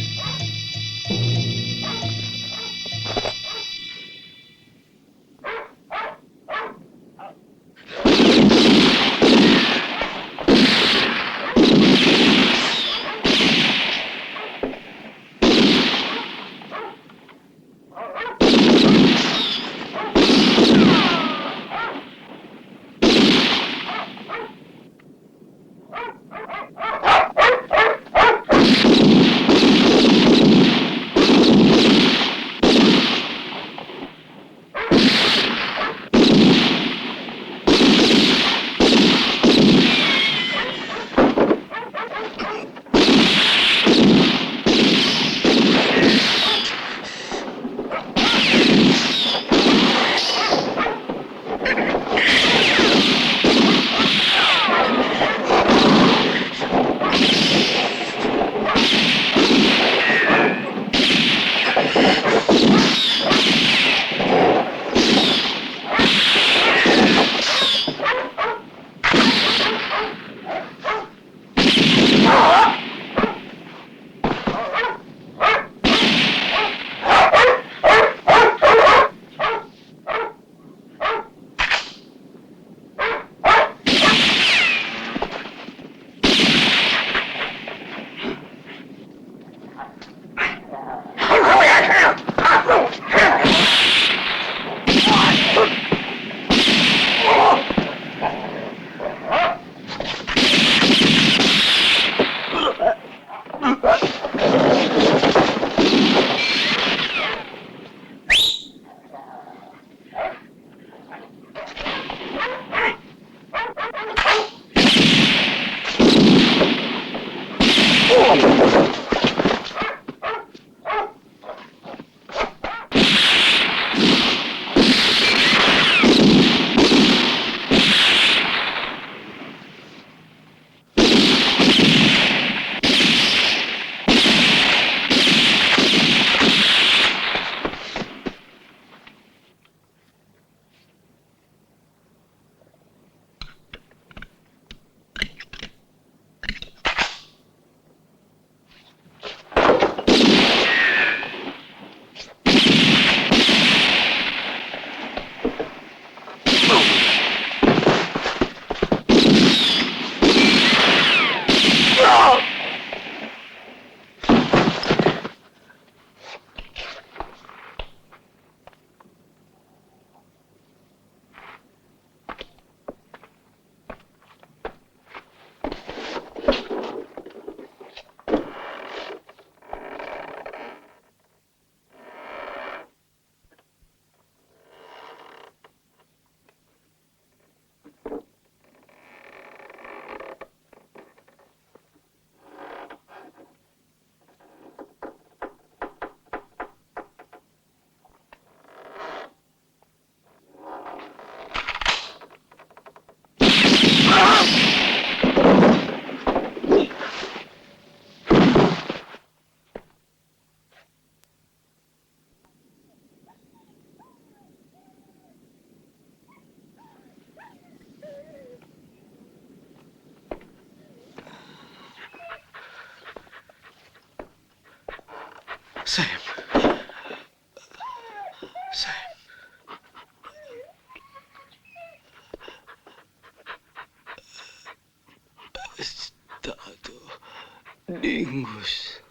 Dingus.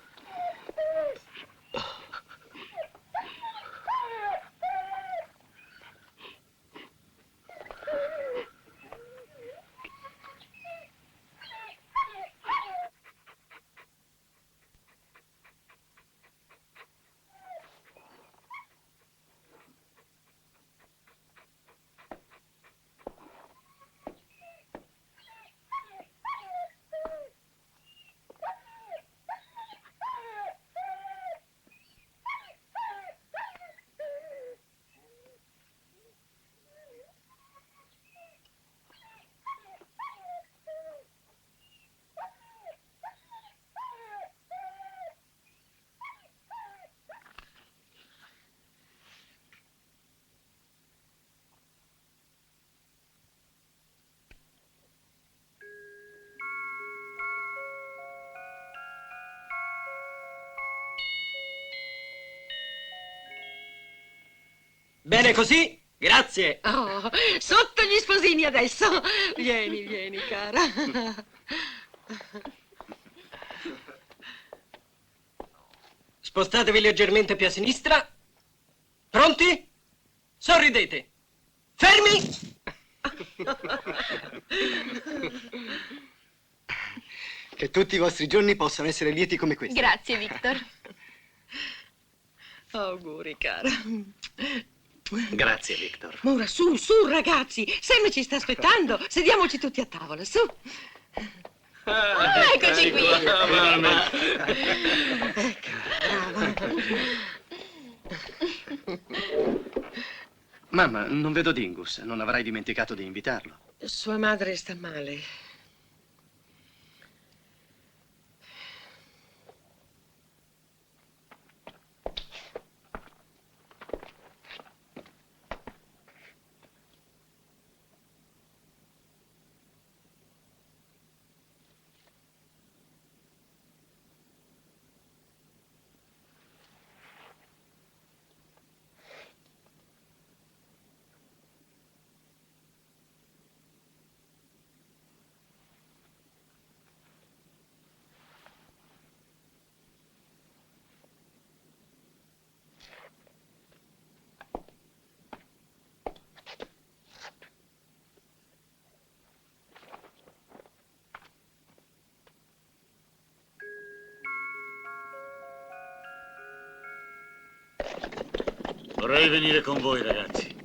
Bene così, grazie. Oh, sotto gli sposini adesso. Vieni, vieni, cara. Spostatevi leggermente più a sinistra. Pronti? Sorridete. Fermi! Che tutti i vostri giorni possano essere lieti come questo. Grazie, Victor. Auguri, cara. Grazie, Victor. Ora, su, su, ragazzi. Sam ci sta aspettando. Sediamoci tutti a tavola, su. Eccoci qui. Ecco, brava. Mamma, non vedo Dingus. Non avrai dimenticato di invitarlo. Sua madre sta male. Vorrei venire con voi, ragazzi.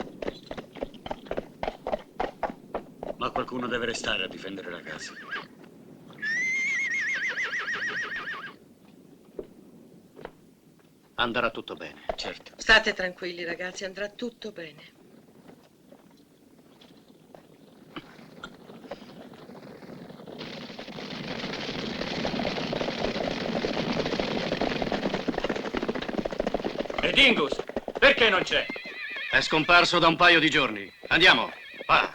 Ma qualcuno deve restare a difendere la casa. Andrà tutto bene. Certo. State tranquilli, ragazzi, andrà tutto bene. E Dingus, perché non c'è? È scomparso da un paio di giorni. Andiamo. Va.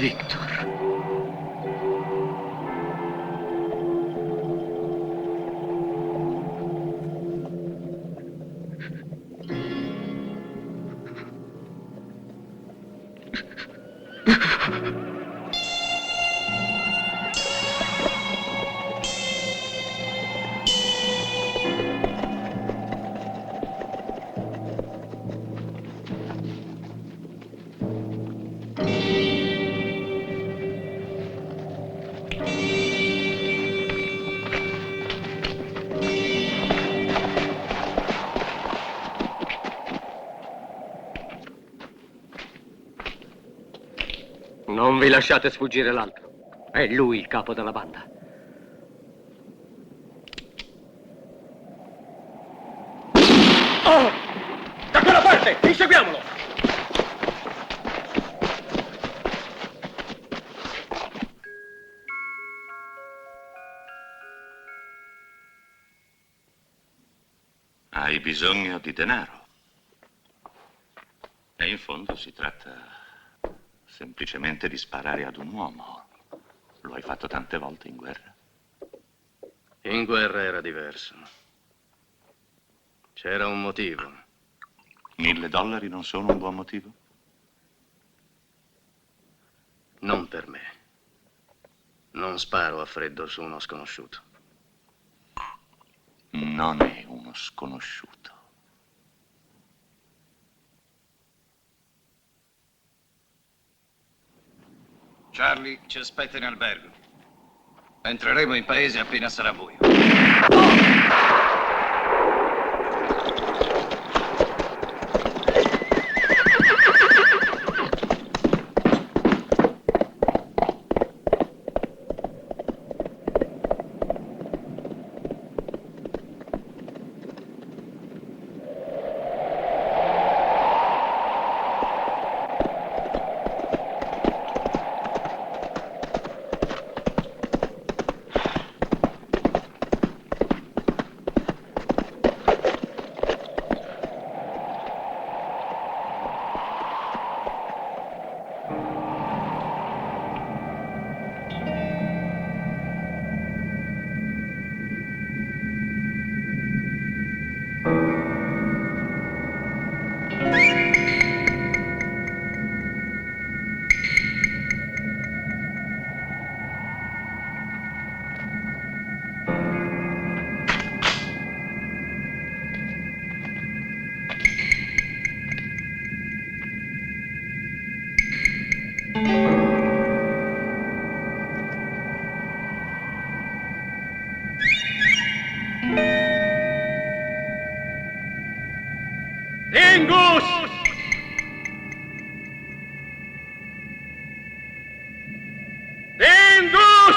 Victor. Non vi lasciate sfuggire l'altro. È lui il capo della banda. Oh! Da quella parte! Inseguiamolo! Hai bisogno di denaro. E in fondo si tratta semplicemente di sparare ad un uomo. Lo hai fatto tante volte in guerra. In guerra era diverso. C'era un motivo. $1000 non sono un buon motivo? Non per me. Non sparo a freddo su uno sconosciuto. Non è uno sconosciuto. Charlie ci aspetta in albergo. Entreremo in paese appena sarà buio. Dingus! Dingus!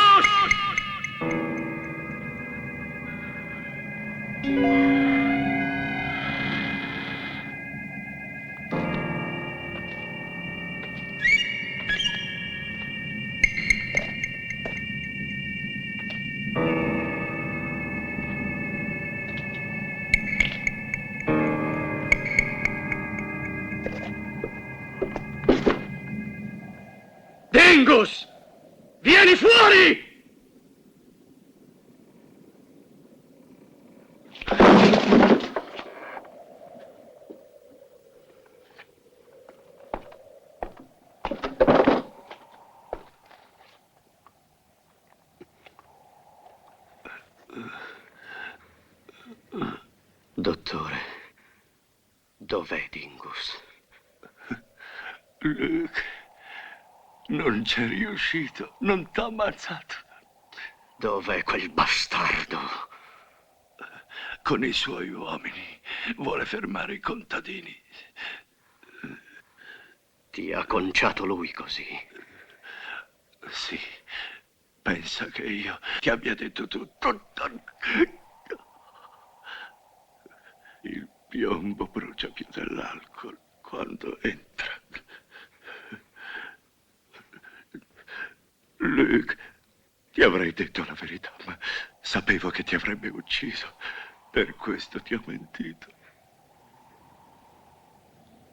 Dingus! Vieni fuori! Dottore, dov'è Dingus? Luke, non c'è riuscito, non t'ha ammazzato. Dov'è quel bastardo? Con i suoi uomini vuole fermare i contadini. Ti ha conciato lui così? Sì, pensa che io ti abbia detto tutto. Il piombo brucia più dell'alcol quando entra. Luke, ti avrei detto la verità, ma sapevo che ti avrebbe ucciso. Per questo ti ho mentito.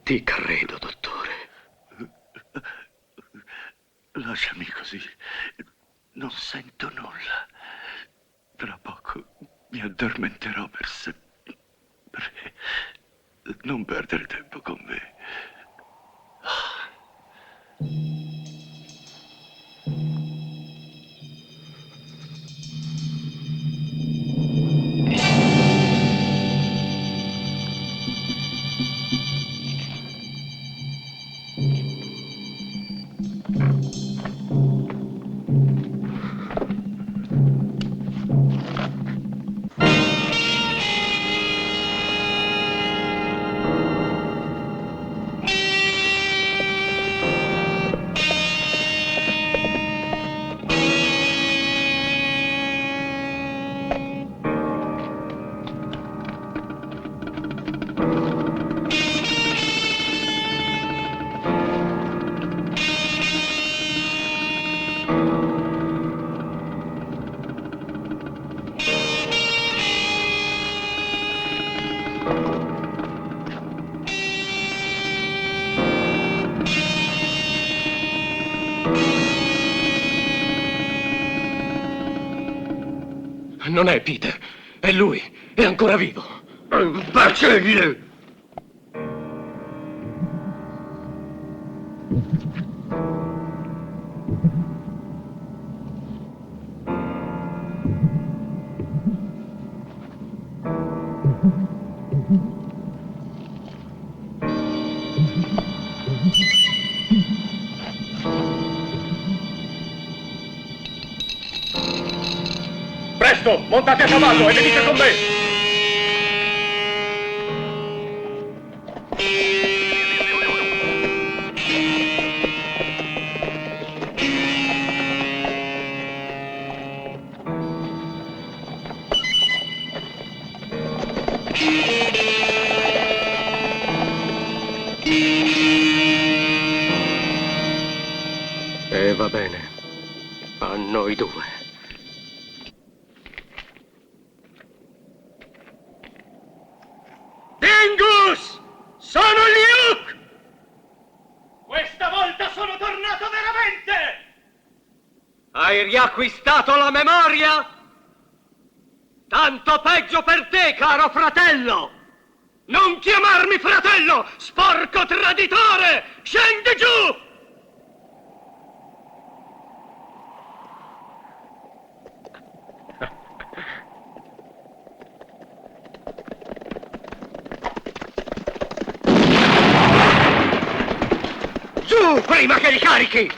Ti credo, dottore. lasciami così. Non sento nulla. Tra poco mi addormenterò per sempre. Non perdere tempo con me. Non è Peter, è lui, è ancora vivo. Bacelle! Presto, montate a cavallo e venite con me! E va bene, a noi due. Dingus! Sono Luke! Questa volta sono tornato veramente! Hai riacquistato la memoria? Tanto peggio per te, caro fratello! Non chiamarmi fratello, sporco traditore! Scendi giù! Giù, prima che li carichi!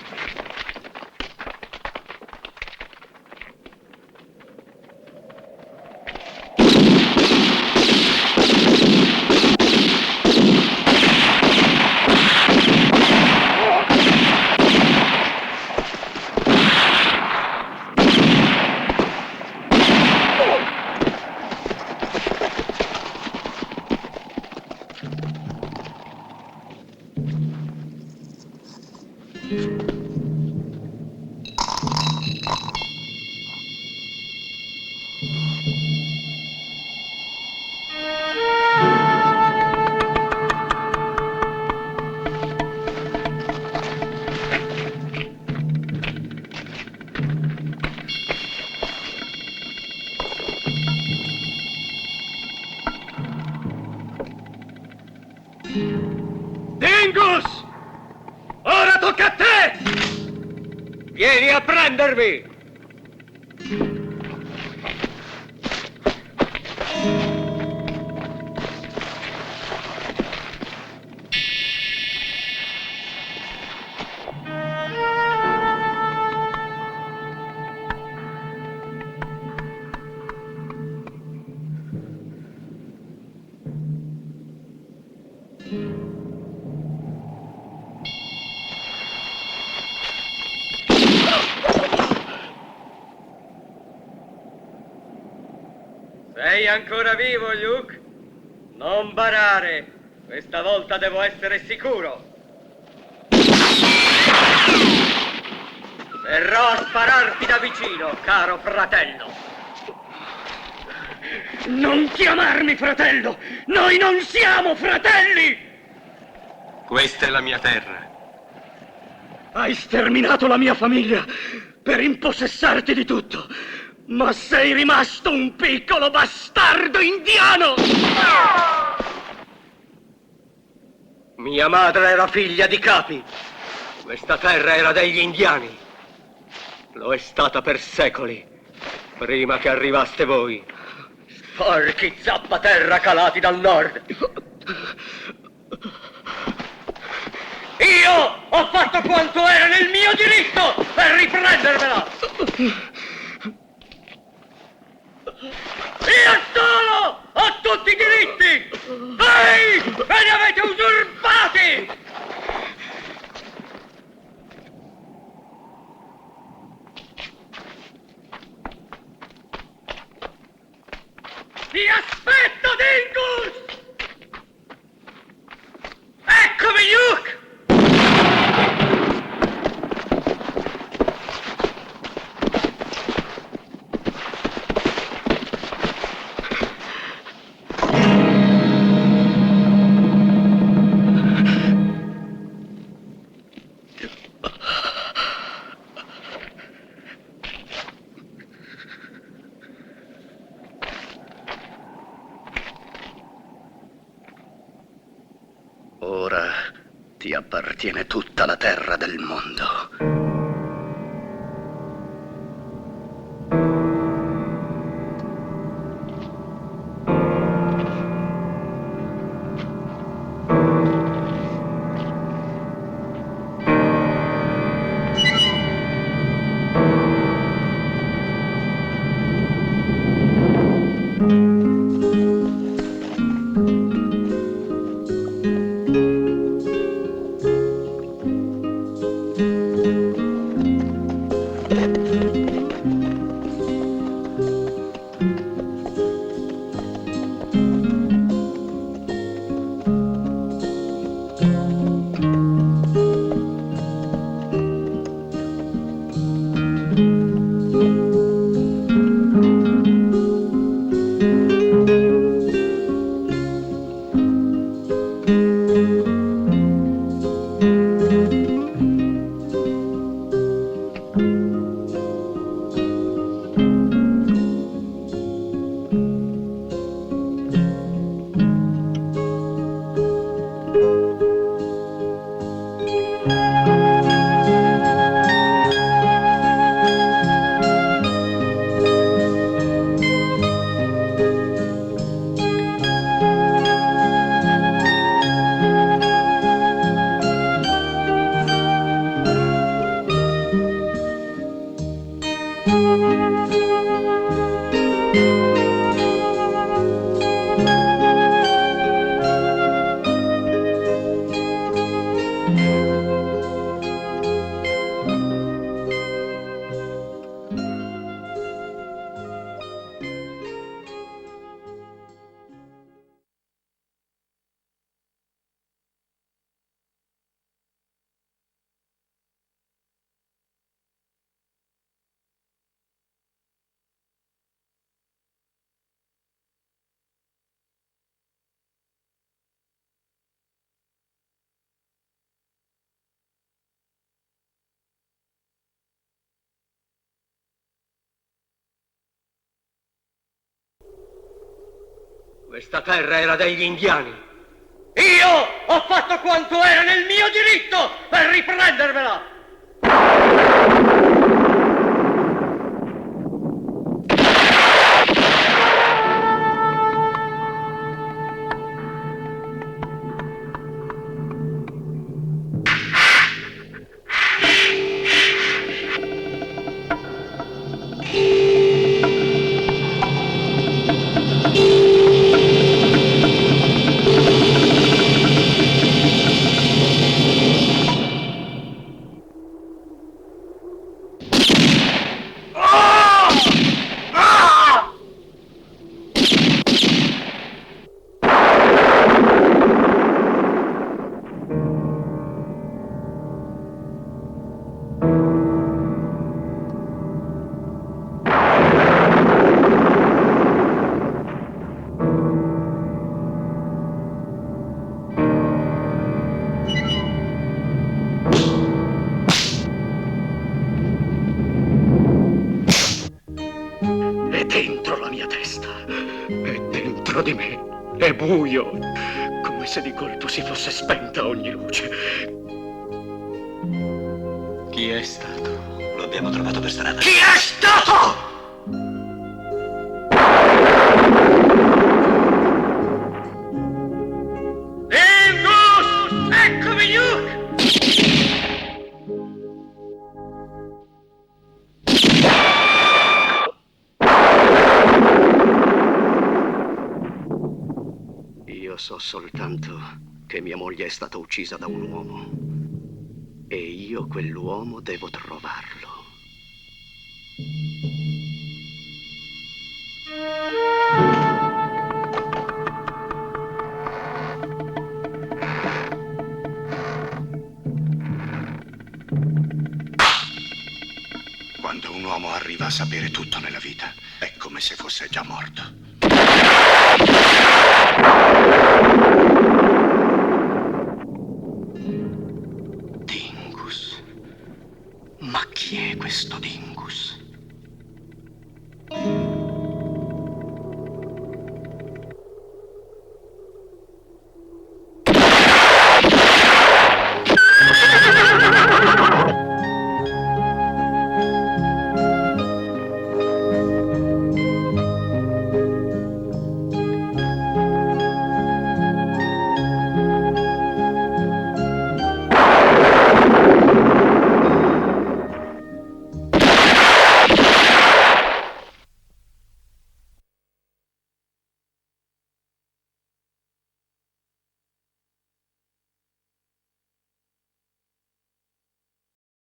Dingus! Ora tocca a te! Vieni a prendermi! Sei ancora vivo, Luke? Non barare! Questa volta devo essere sicuro! Verrò a spararti da vicino, caro fratello! Non chiamarmi fratello! Noi non siamo fratelli! Questa è la mia terra. Hai sterminato la mia famiglia per impossessarti di tutto, ma sei rimasto un piccolo bastardo indiano! Mia madre era figlia di capi. Questa terra era degli indiani. Lo è stata per secoli, prima che arrivaste voi. Sporchi zappaterra calati dal nord. Io ho fatto quanto era nel mio diritto per riprendermela! Io solo ho tutti i diritti! Voi me li avete usurpati! Ti aspetto, Dingus! Eccomi, Luke! Ora ti appartiene tutta la terra del mondo. Questa terra era degli indiani. Io ho fatto quanto era nel mio diritto per riprendermela! dentro di me è buio, come se di colpo si fosse spenta ogni luce. Chi è stato? Lo abbiamo trovato per strada. Chi è stato? Angus! Eccomi, Luke! Io so soltanto che mia moglie è stata uccisa da un uomo. E io quell'uomo devo trovarlo. Quando un uomo arriva a sapere tutto nella vita, è come se fosse già morto.